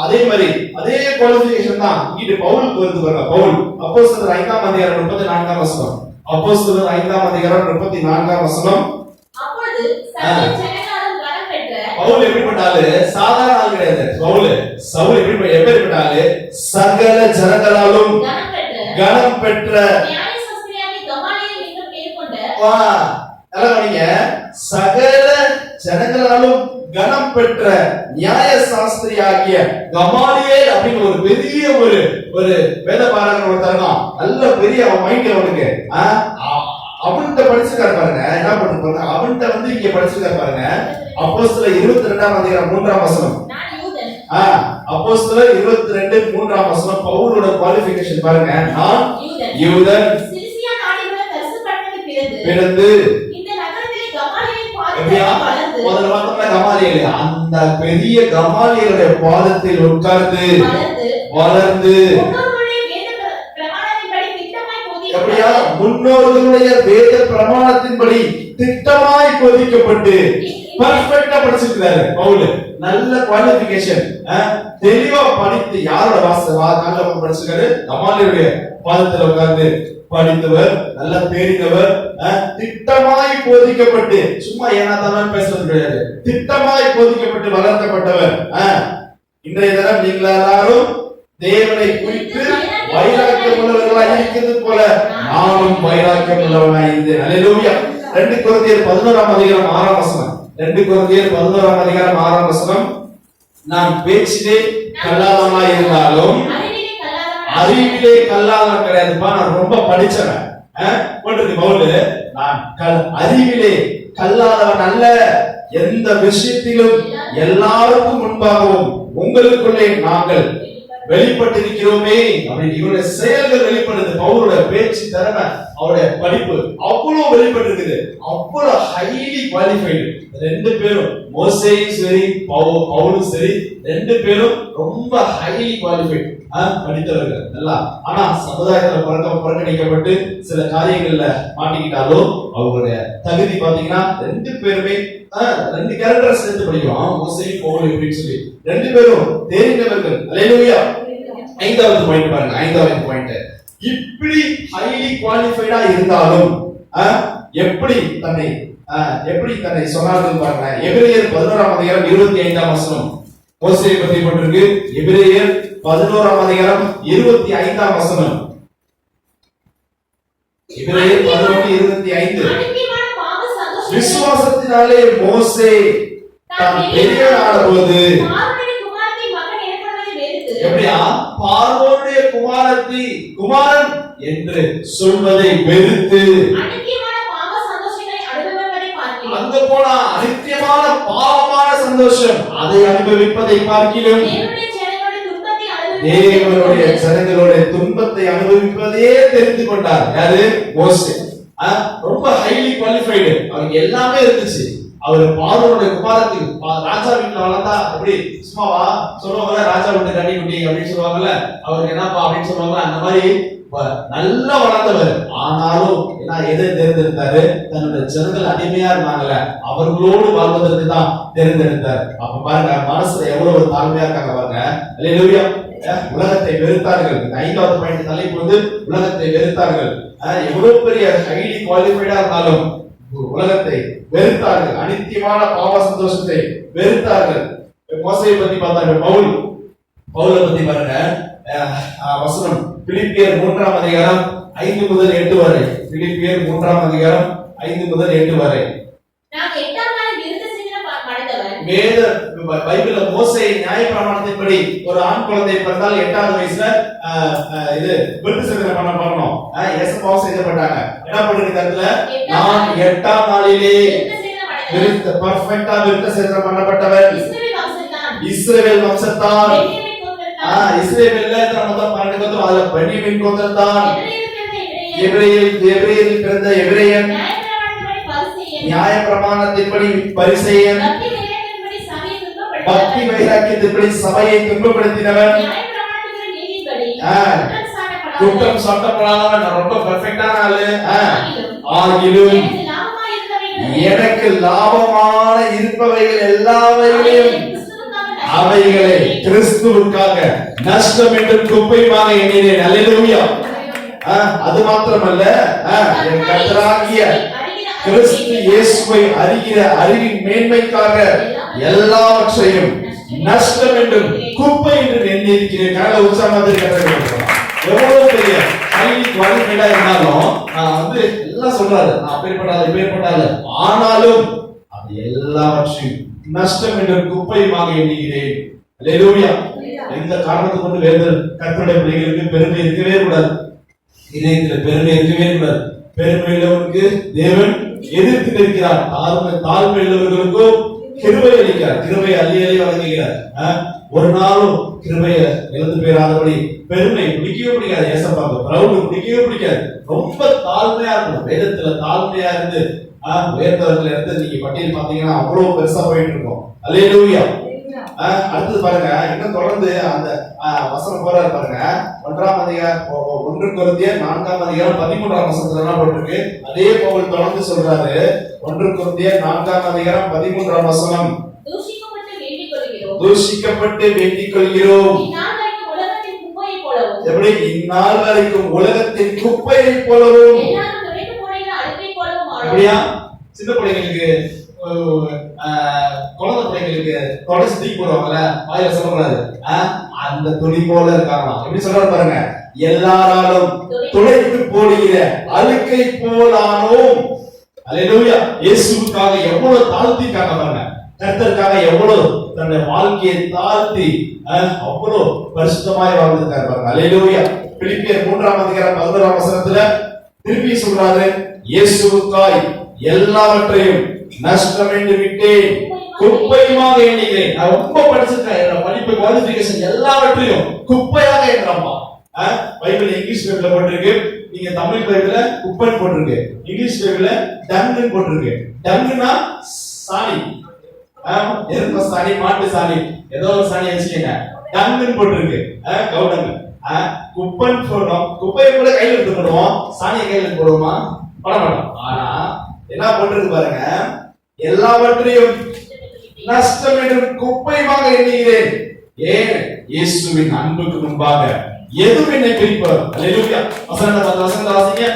அதே மாதிரி அதே குவாலிஃபிகேஷன் தான் இங்க பவுலுக்கு வருது பாருங்க. பவுல் அப்போஸ்தலர் 5ஆம் அதிகாரம் 34ஆம் வசனம். அப்போஸ்தலர் 5ஆம் அதிகாரம் 34ஆம் வசனம். அப்பொழுது சகல ஜனங்களாலும் கனம் பெற்ற பவுல் எப்படிப்பட்டாரு? சாதாரண ஆள் கிடையாது. சவுல் எப்படிப்பட்டாரு? சகல ஜனங்களாலும் கனம் பெற்ற நியாயசாஸ்திரியாகிய கமாலியேல் என்னும் பேர் கொண்ட, சகல ஜனங்களாலும் கனம் பெற்ற நியாய சாஸ்திரி ஆகிய கமாலியேல் அப்படின்னு ஒரு பெரிய ஒரு வேத பாரகன் ஒருத்தர், நல்ல பெரிய அவன் மைண்ட் அவனுக்கு. அவன்கிட்ட படிச்சிருக்காரு பாருங்க, என்ன பண்ணு பாருங்க, அவன்கிட்ட வந்து இங்க படிச்சிருக்காரு பாருங்க. அப்போஸ்தலர் 22ஆம் அதிகாரம் 3ஆம் வசனம். அப்போஸ்தலர் 22:3ஆம் வசனம் பவுலோட குவாலிஃபிகேஷன் பாருங்க. நான் யூதன், சிலிசியா நாட்டிலுள்ள தர்சு பட்டணத்தில் பிறந்து இந்த நகரத்திலே கமாலியேலின் பாதத்தில் வளர்ந்து, முதல்ல பார்த்தோம்னா கமாலியேல், அந்த பெரிய கமாலியேலுடைய பாதத்தில் உட்கார்ந்து வளர்ந்து முன்னோர்களுடைய வேத பிரமாணத்தின்படி திட்டமாய் போதிக்கப்பட்டு பர்ஃபெக்ட்டா படிச்சிருக்காரு பவுல். நல்ல குவாலிஃபிகேஷன், தெளிவா படித்து யாரோட கால்ல படிச்சிருக்காரு? கமாலியேலுடைய பாதத்தில் உட்கார்ந்து படித்தவர், நல்ல தேறினவர், திட்டமாய் போதிக்கப்பட்டு, சும்மா ஏனாதான் பேசுறது கிடையாது, திட்டமாய் போதிக்கப்பட்டு வளர்க்கப்பட்டவர். இன்றைய தினம் நீங்கள் எல்லாரும் தேவனை குறித்து வைராக்கியம் உள்ளவர்களாய் இருக்கிறது போல நானும் வைராக்கியம் உள்ளவனாய் இருந்தேன். அல்லேலூயா. 2 கொரிந்தியர் 11ஆம் அதிகாரம் 6ஆம் வசனம். 2 கொரிந்தியர் 11ஆம் அதிகாரம் 6ஆம் வசனம். நான் பேச்சிலே கல்லாதவனாய் இருந்தாலும் அறிவிலே கல்லாதவன் கிடையாதுப்பா, நான் ரொம்ப படிச்சவன். பவுல், நான் அறிவிலே கல்லாதவன் அல்ல, எந்த விஷயத்திலும் எல்லாருக்கும் முன்பாகவும் உங்களுக்குள்ளே நாங்கள் வெளிப்பட்டிருக்கிறோமே அப்படின்னு இவருடைய செயல்கள் வெளிப்படுது. பவுலுடைய பேச்சு திறமை, அவருடைய படிப்பு அவ்வளவு வெளிப்பட்டிருக்குது, அவ்வளவு ஹைலி குவாலிஃபைடு. 2 பேரும், மோசேயும் சரி பவுலும் சரி, 2 பேரும் ரொம்ப ஹைலி குவாலிஃபைடு, படித்தவர்கள் எல்லாம். ஆனா சமுதாயத்துல புறக்கணிக்கப்பட்டு சில காரியங்கள்ல மாட்டிக்கிட்டாலும் அவங்களுடைய தகுதி பாத்தீங்கன்னா 2 பேருமே 2 கேரக்டர் சேர்த்து படிக்கிறோம், மோசேயும் பவுலும் அப்படின்னு சொல்லி 2 பேரும் தேறினவர்கள். அல்லேலூயா. 5வது பாயிண்ட் பாருங்க. 5வது பாயிண்ட், இப்படி ஹைலி குவாலிஃபைடா இருந்தாலும் எப்படி தன்னை சொன்னார்கள் பாருங்க. எபிரேயர் 11ஆம் அதிகாரம் 25ஆம் வசனம் மோசேயை பற்றி போட்டிருக்கு. எபிரேயர் 11ஆம் அதிகாரம் 25ஆம் வசனம். எபிரேயர் 11:25. விசுவாசத்தினாலே மோசே தான் பெரியவனான போது எப்படியா பார்வோனுடைய குமாரன் என்று சொல்வதை வெறுத்து அங்க போனா அநித்தியமான பாவமான சந்தோஷம் அதை அனுபவிப்பதை பார்க்கிறோம். தேவனுடைய ஜனங்களுடைய துன்பத்தை அனுபவிப்பதையே தெரிந்து கொண்டார். யாரு? மோசே. ரொம்ப ஹைலி குவாலிஃபைடு, அவருக்கு எல்லாமே இருந்துச்சு. அவர் பார்வோனுடைய குமாரத்தில் ராஜா வீட்டுல வளர்ந்தா அப்படி சும்மாவா சொல்லுவாங்கல்ல, ராஜா வீட்டு கட்டி குட்டி அப்படின்னு சொல்லுவாங்கல்ல, அவருக்கு என்னப்பா அப்படின்னு சொல்லுவாங்க. அந்த மாதிரி நல்லா வளர்ந்தவர். ஆனாலும் எதை தேர்ந்தெடுத்தாரு? தன்னுடைய ஜனங்கள் அடிமையா இருந்தாங்கல்ல, அவர்களோடு வாழ்வதற்கு தான் தேர்ந்தெடுத்தார். அப்ப பாருங்க, மனசுல எவ்வளவு ஒரு தாழ்மையா இருக்காங்க பாருங்க. அல்லேலூயா. உலகத்தை வெறுத்தார்கள். 5வது பாயிண்ட் தலைப்பு வந்து உலகத்தை வெறுத்தார்கள். எவ்வளவு பெரிய ஹைலி குவாலிஃபைடா இருந்தாலும் உலகத்தை வெறுத்தார்கள், அநித்தியமான பாவ சந்தோஷத்தை வெறுத்தார்கள். மோசேயை பத்தி பார்த்தாங்க. பவுலை பத்தி பாருங்க. வசனம் பிலிப்பியர் 3ஆம் அதிகாரம் 5 முதல் 8 வரை. பிலிப்பியர் 3ஆம் அதிகாரம் 5 முதல் 8 வரை. வேத பைபிள்ல மோசே நியாயப்பிரமாணத்தின்படி ஒரு ஆண் குழந்தை பிறந்தால் 8வது வயசுல இது விருத்த சேதனம் பண்ணணும். ஏசப்பாவும் செய்யப்பட்டாங்க. என்ன பண்ணிருக்க இடத்துல, நான் 8ஆம் நாளிலே பர்ஃபெக்ட்டா விருத்த சேதனம் பண்ணப்பட்டவர் இஸ்ரவேல் வம்சத்தான். இஸ்ரவேல்ல மொத்தம் 12 கோத்திரம், அதுல பென்யமீன் கோத்திரம் தான். எபிரேயரில் பிறந்த எபிரேயன், நியாயப்பிரமாணத்தின்படி பரிசேயன், பக்தி வைராக்கியத்தின்படி சபையை துன்பப்படுத்தினவன், குற்றம் சாட்டப்படாதவன், ரொம்ப பெர்ஃபெக்ட்டான ஆளு. ஆகிலும் எனக்கு லாபமான இருப்பவைகள் எல்லாவையும் அவைகளை கிறிஸ்துவுக்காக நஷ்டம் என்று குப்பையுமாக எண்ணினேன். அல்லேலூயா. அது மாத்திரமல்ல, என் கர்த்தராகிய கிறிஸ்து இயேசுவை அறிகிற அறிவின் மேன்மைக்காக எல்லாவற்றையும் நஷ்டம் என்றும் குப்பை என்று எண்ணியிருக்கிறேன். கால உற்சாகமாக எவ்வளவு பெரிய ஹைலி குவாலிஃபைடா இருந்தாலும் நான் வந்து எல்லாம் சொல்றாரு, நான் அப்பேற்பட்டாலும் இப்பேற்பட்டாலும், ஆனாலும் எல்லாவற்றையும் நஷ்டம் என்ற குப்பையுமாக எண்ணுகிறேன். அல்லேலூயா. எந்த காரணத்தை கொண்டு வேதர் கர்த்தருடைய பிள்ளைகளுக்கு பெருமை இருக்கவே கூடாது. இதயத்தில் பெருமை இருக்கவே கூடாது. பெருமை உள்ளவனுக்கு தேவன் எதிர்த்து நிற்கிறார். தாழ்மை உள்ளவர்களுக்கும் கிருபை அளிக்கிறார். கிருபை அள்ளி அள்ளி வழங்குகிறார். ஒரு நாளும் கிருபைய இழந்து போயிடாதபடி பெருமை பிடிக்கவே பிடிக்காது. ஏசப்பாக்கு பிரவுடு பிடிக்கவே பிடிக்காது. ரொம்ப தாழ்மையா இருக்கணும். வேதத்துல தாழ்மையா இருந்து உயர்ந்தவர்கள் இருந்து நீங்க பட்டியல் பாத்தீங்கன்னா அவ்வளவு பெருசா போயிட்டு இருக்கோம். அல்லேலூயா. அடுத்தது பாருங்க, இன்னும் தொடர்ந்து அந்த வசனம் போறாரு பாருங்க. 1 கொரிந்தியர் 4 அதிகாரம் 13 வசனத்துல போட்டிருக்கு. அதே பவுல் தொடர்ந்து சொல்றாரு. 1 கொரிந்தியர் 4 அதிகாரம் 13 வசனம், தூஷிக்கப்பட்டு வேண்டிக் கொள்கிறோம். எப்படி? இந்நாள் வரைக்கும் உலகத்தின் குப்பையை போலவும். அப்படியா? சின்ன பிள்ளைங்களுக்கு குழந்தை பிள்ளைங்களுக்கு தொடை சுத்தி போடுவாங்கல்ல, வாயில சொல்லக்கூடாது, அந்த துணி போல இருக்காங்களாம். எப்படி சொல்றாரு பாருங்க, எல்லாராலும் துடைத்து போடுகிற அழுக்கை போலானோம். அல்லேலூயா. இயேசுவுக்காக எவ்வளவு தாழ்த்திக்காங்க பாருங்க. கர்த்தருக்காக எவ்வளவு தன்னுடைய வாழ்க்கையை தாழ்த்தி அவ்வளவு பரிசுத்தமாய் வாழ்ந்திருக்காரு பாருங்க. அல்லேலூயா. பிலிப்பியர் 3 அதிகாரம் 11 வசனத்துல திருப்பி சொல்றாரு, இயேசுவுக்காய் எல்லாவற்றையும் நஷ்டம் என்று விட்டேன், குப்பையுமாக எண்ணுகிறேன். நான் ரொம்ப படிச்சிருக்கேன். என்னோட படிப்பு குவாலிஃபிகேஷன் எல்லாவற்றையும் குப்பையாக எண்ணுறோமா. பைபிள் இங்கிலீஷ் பைபிள்ல போட்டிருக்கு. நீங்க தமிழ் பைபிள்ல குப்பைன்னு போட்டிருக்கு. இங்கிலீஷ் பைபிள்ல டங்குன்னு போட்டிருக்கு. டங்குனா சாணி, எருமை சாணி, மாட்டு சாணி, ஏதோ ஒரு சாணி வச்சுக்கீங்க. டங்குன்னு போட்டிருக்கு. கவுடங்கு குப்பைன்னு போடுறோம். குப்பையை கூட கையில எடுத்து போடுவோம், சாணியை கையில எடுத்து போடுவோமா? போட மாட்டோம். ஆனா என்ன போட்டிருக்கு பாருங்க, எல்லாவற்றையும் நஷ்டம் என்று குப்பையுமாக எண்ணுகிறேன். ஏன்? இயேசுவின் அன்புக்கு முன்பாக எதுவும் என்னை பிரிப்பது. அல்லேலூயா. வசனத்தை வாசிங்க.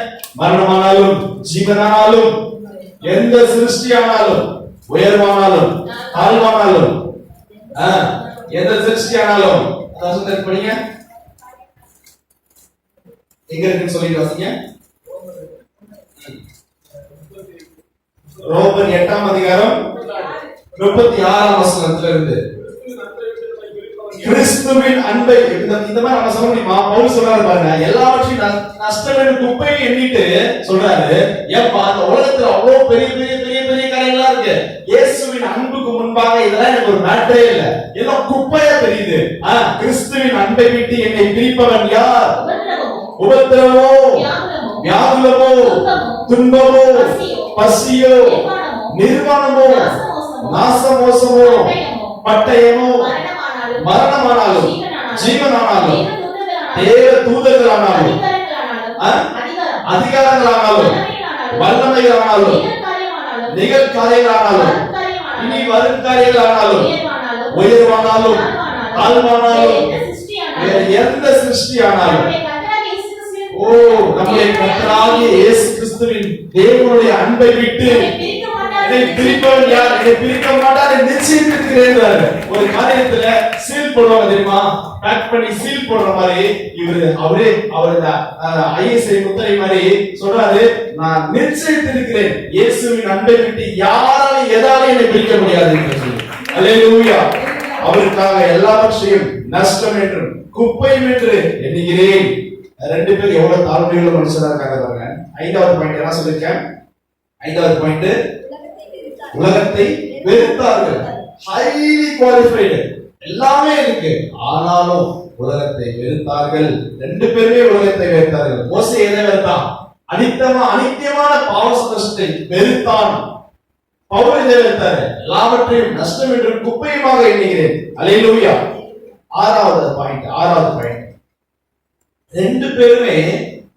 மரணமானாலும் ஜீவனானாலும் எந்த சிருஷ்டியானாலும் உயர்வானாலும் தாழ்வானாலும் எந்த சிருஷ்டியானாலும் படிங்க. எங்க இருக்குன்னு சொல்லிட்டு வாசிங்க. ரோமர் 8 அதிகாரம் 36 வசனத்துல இருந்து கிறிஸ்துவின் அன்பை இந்த மாதிரி நம்ம சொல்ல முடியுமா? பவுல் சொல்றாரு பாருங்க, எல்லாவற்றையும் நஷ்டம் என்று குப்பையை எண்ணிட்டு சொல்றாரு. ஏப்பா, அந்த உலகத்துல அவ்வளவு பெரிய பெரிய பெரிய பெரிய காரியங்களா இருக்கு. இயேசுவின் அன்புக்கு முன்பாக இதெல்லாம் எனக்கு ஒரு மேட்டரே இல்ல, எல்லாம் குப்பையா தெரியுது. கிறிஸ்துவின் அன்பை விட்டு என்னை பிரிப்பவன் யார்? உபத்திரவோ, வியாகுலமோ, துன்பமோ, பசியோ, நிர்வாணமோ, நாசமோசமோ, பட்டயமோ, மரணமானாலும் ஜீவனானாலும் தேவ தூதர்களானாலும் அதிகாரங்களானாலும் வல்லமைகளானாலும் நிகழ்காரியங்களானாலும் இனி வரும் காரியங்களானாலும் உயர்வானாலும் தாழ்வானாலும் எந்த சிருஷ்டியானாலும் நம்முடைய கர்த்தராகிய இயேசு கிறிஸ்துவின் தேவனுடைய அன்பை விட்டு என்னை பிரிப்பவன் யார்? என்னை பிரிக்க மாட்டார் நிச்சயித்திருக்கிறேன். ஒரு காரியத்துல சீல் போடுவாங்க தெரியுமா? பேக் பண்ணி சீல் போடுற மாதிரி அவரு ஐஎஸ்ஐ முத்திரை மாதிரி சொல்றாரு, நான் நிச்சயித்திருக்கிறேன் இயேசுவின் அன்பை விட்டு யாராலும் எதாலும் என்னை பிரிக்க முடியாது என்று சொல்லி. அல்லேலூயா. அவருக்காக எல்லாவற்றையும் நஷ்டம் என்றும் குப்பையும் என்று எண்ணுகிறேன். 2 பேர் எவ்வளவு தாழ்மையுள்ள மனுஷனா இருக்காங்க பாருங்க. 5வது பாயிண்ட் என்ன சொல்லிருக்கேன்? 5வது பாயிண்ட், உலகத்தை வெறுத்தார்கள். ஹைலி குவாலிஃபைடு, எல்லாமே இருக்கு, ஆனாலும் உலகத்தை வெறுத்தார்கள். 2 பேருமே உலகத்தை வெறுத்தார்கள். மோசே எதை வெறுத்தான்? அனித்தியமான பாவ சந்தோஷத்தை வெறுத்தான். பவுல் எதை வெறுத்தாரு? எல்லாவற்றையும் நஷ்டம் என்று குப்பையுமாக எண்ணுகிறேன். அல்லேலூயா. 6வது பாயிண்ட், 2 பேருமே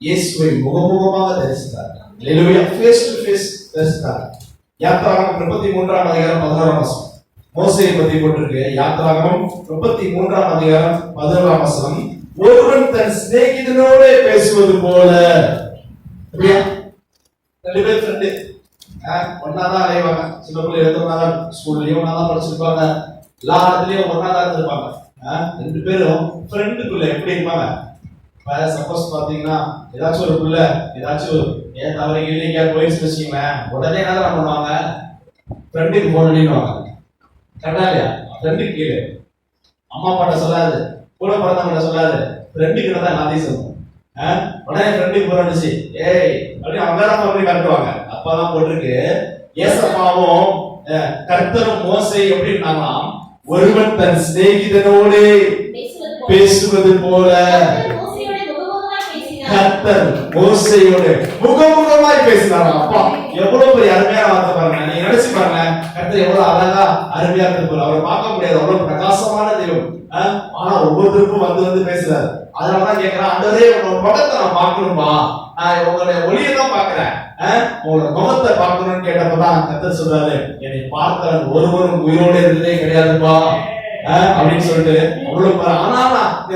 இயேசுவை முகமுகமாக தரிசித்தார்கள். அல்லேலூயா. ஃபேஸ் டு ஃபேஸ் தரிசித்தார்கள். யாத்ராகமம் 33 அதிகாரம் 11 வசனம் மோசேயை பத்தி போட்டிருக்கு. யாத்ராகமம் 33 அதிகாரம் 11 வசனம், ஒருவன் தன் சிநேகிதனோடு பேசுவது போல. அப்படியா? 2 பேர் ஃப்ரெண்டு, ஒன்னாதான் அலைவாங்க. சில பிள்ளை ஒன்னாதான் ஸ்கூல்லயும் ஒன்னாதான் படிச்சிருப்பாங்க, எல்லா இடத்துலயும் ஒன்னாதான் இருந்திருப்பாங்க. 2 பேரும் ஃப்ரெண்டுக்குள்ள எப்படி இருப்பாங்க? சப்போஸ் பாத்தீங்கன்னா ஏதாச்சும் ஒரு புள்ள ஏதாச்சும் ஏன் தவறு எங்கேயா போயிடுச்சு வச்சுக்கீங்களேன், உடனே என்ன பண்ணுவாங்க? ஃப்ரெண்டுக்கு போன் பண்ணிடுவாங்க. கரெக்டா இல்லையா? ஃப்ரெண்டுக்கு கீழே அம்மா அப்பாட்ட சொல்லாது, கூட பிறந்தவங்க சொல்லாது, ஃப்ரெண்டு கிட்ட தான் எல்லாத்தையும் சொல்லுவோம். உடனே ஃப்ரெண்டுக்கு போன் வந்துச்சு, ஏய் அப்படின்னு அவங்க தான் பண்ணி காட்டுவாங்க. அப்பதான் போட்டிருக்கு, ஏசப்பாவும் கர்த்தரும் மோசே எப்படி இருந்தாங்களாம், ஒருவன் தன் சிநேகிதனோடு பேசுவது போல கர்த்தர் மோசேயோடு முகமுகமாய் பேசினாராம். அப்பா எவ்வளவு பெரிய அருமையான வார்த்தை பாருங்க. நீங்க நினைச்சு பாருங்க, கர்த்தர் எவ்வளவு அழகா அருமையா இருப்பார். அவரை பார்க்க முடியாது, அவ்வளவு பிரகாசமான தெய்வம். ஆனா ஒவ்வொருத்தருக்கும் வந்து வந்து பேசுறாரு. அதனாலதான் கேட்கிறேன், ஆண்டவரே உங்களோட முகத்தை நான் பார்க்கணுமா, நான் உங்களுடைய ஒளியை தான் பாக்குறேன், உங்களோட முகத்தை பார்க்கணும்னு கேட்டப்பதான் கர்த்தர் சொல்றாரு, என்னை பார்க்கிறவன் ஒருவரும் உயிரோடு இருந்ததே கிடையாதுப்பா அப்படின்னு சொல்லிட்டு அவ்வளவு. ஆனா நீ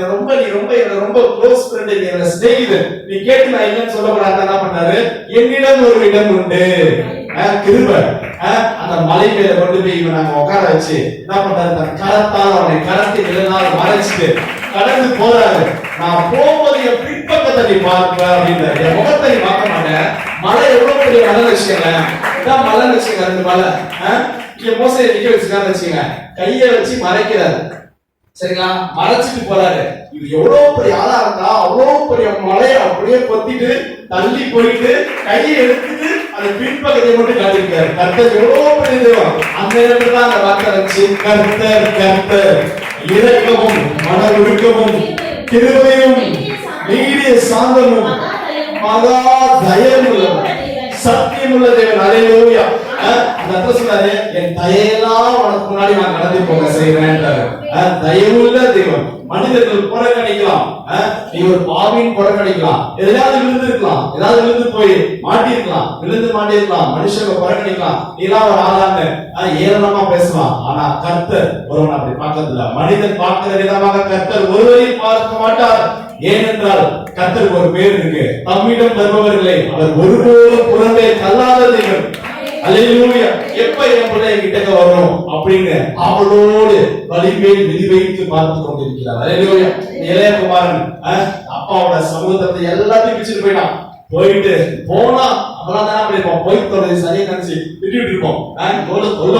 ரொம்ப க்ளோஸ் ஃப்ரெண்ட், என்னோட சிநேகிதன், நீ கேட்டு நான் இல்லைன்னு சொல்லக்கூடாது. என்ன பண்ணாரு, என்னிடம் ஒரு இடம் உண்டு கிருபை. அந்த மலை மேல கொண்டு போய் இவன் நாங்க உட்கார வச்சு என்ன பண்றாரு, தன் கரத்தால் அவனை கரத்தை நிலநாள் மறைச்சிட்டு கடந்து போறாரு. நான் போகும்போது என் பின்பக்கத்தை நீ பார்ப்ப அப்படின்றாரு, என் முகத்தை நீ பார்க்க மாட்டேன். மலை எவ்வளவு பெரிய மலை வச்சுக்கல, இதான் மலை வச்சுக்க. ரெண்டு மலை இங்க மோசையை நிக்க வச்சுக்கான்னு வச்சுங்க, கைய வச்சு மறைக்கிறாரு. சரிங்களா, மறைச்சிட்டு போறாரு. இது எவ்வளவு பெரிய ஆளா இருந்தா அவ்வளவு பெரிய மலையை அப்படியே கொத்திட்டு தள்ளி போயிட்டு கையை எடுத்துட்டு அந்த பின்பக்கத்தை மட்டும் காட்டிருக்காரு. கர்த்தர் எவ்வளவு பெரிய தெய்வம். அந்த நேரத்துல தான் அந்த வார்த்தை வச்சு, கர்த்தர் கர்த்தர் இரக்கமும் மன ஒழுக்கமும் கிருபையும் நீடிய சாந்தமும் மகா தயவுள்ளவர் சத்தியமுள்ள தேவன். அல்லேலூயா. அந்த அர்த்தம் சொன்னாரு, என் தயையெல்லாம் உனக்கு முன்னாடி நான் கடந்து போக செய்வேன். தயவுள்ள தேவன். மனிதர்கள் புறக்கணிக்கலாம், நீ ஒரு பாவின் புறக்கணிக்கலாம், எதாவது விழுந்திருக்கலாம், ஏதாவது விழுந்து போய் மாட்டிருக்கலாம், விழுந்து மாட்டிருக்கலாம், மனுஷங்க புறக்கணிக்கலாம், நீலாம் ஒரு ஆளான்னு ஏளனமா பேசலாம். ஆனா கர்த்தர் ஒருவன் அப்படி பார்க்கறதில்ல. மனிதன் பார்க்கிற விதமாக கர்த்தர் ஒருவரையும் பார்க்க மாட்டார். ஏனென்றால் கர்த்தருக்கு ஒரு பேர் இருக்கு, தம்மிடம் வருபவர்களை அவர் ஒருபோதும் புறம்பே தள்ளாத தேவன். அல்லேலூயா. எப்ப என் பிள்ளை கிட்டக்க வரும் அப்படின்னு அவளோடு வலிமேல் விதி வைத்து பார்த்து கொண்டிருக்கிறார். அல்லேலூயா. இளையகுமாரன் அப்பாவோட சமூகத்தை எல்லாத்தையும் பிச்சுட்டு போயிட்டு போனா அப்பதான் தானே பண்ணிருப்போம், போய் தொடர்ந்து சரியா நினைச்சு திட்டிட்டு இருப்போம்,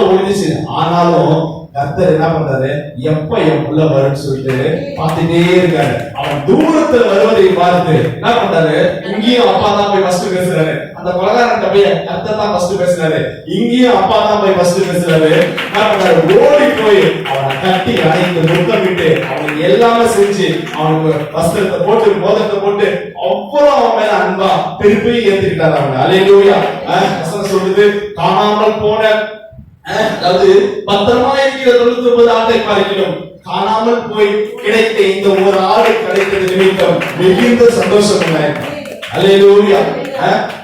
ஒழிஞ்சிச்சு. ஆனாலும் கர்த்தர் என்ன பண்றாரு, எப்ப என் புள்ள வரும்னு சொல்லிட்டு பார்த்துட்டே இருக்காரு. அவன் தூரத்துல வருவதை பார்த்து என்ன பண்றாரு, இங்கேயும் அப்பா தான் போய் ஃபர்ஸ்ட் பேசுறாரு. அந்த கொலகாரன் தம்பிய கர்த்தர் தான் ஃபர்ஸ்ட் பேசுறாரு, இங்கேயும் அப்பா தான் போய் ஃபர்ஸ்ட் பேசுறாரு. என்ன பண்றாரு, ஓடி போய் அவனை கட்டி அணைத்து முத்தமிட்டு அவனுக்கு எல்லாமே செஞ்சு அவனுக்கு வஸ்திரத்தை போட்டு மோதிரத்தை போட்டு அவ்வளவு அவன் மேல அன்பா திருப்பி ஏத்துக்கிட்டாரு அவன். அல்லேலூயா. வசனம் சொல்லுது, காணாமல் போன, அதாவது பத்திரமா இருக்கிற 99 ஆட்டை பார்க்கிறோம், காணாமல் போய் கிடைத்த இந்த ஒரு ஆடு கிடைத்தது நிமித்தம் மிகுந்த சந்தோஷம் உண்டாயிற்று. அல்லேலூயா.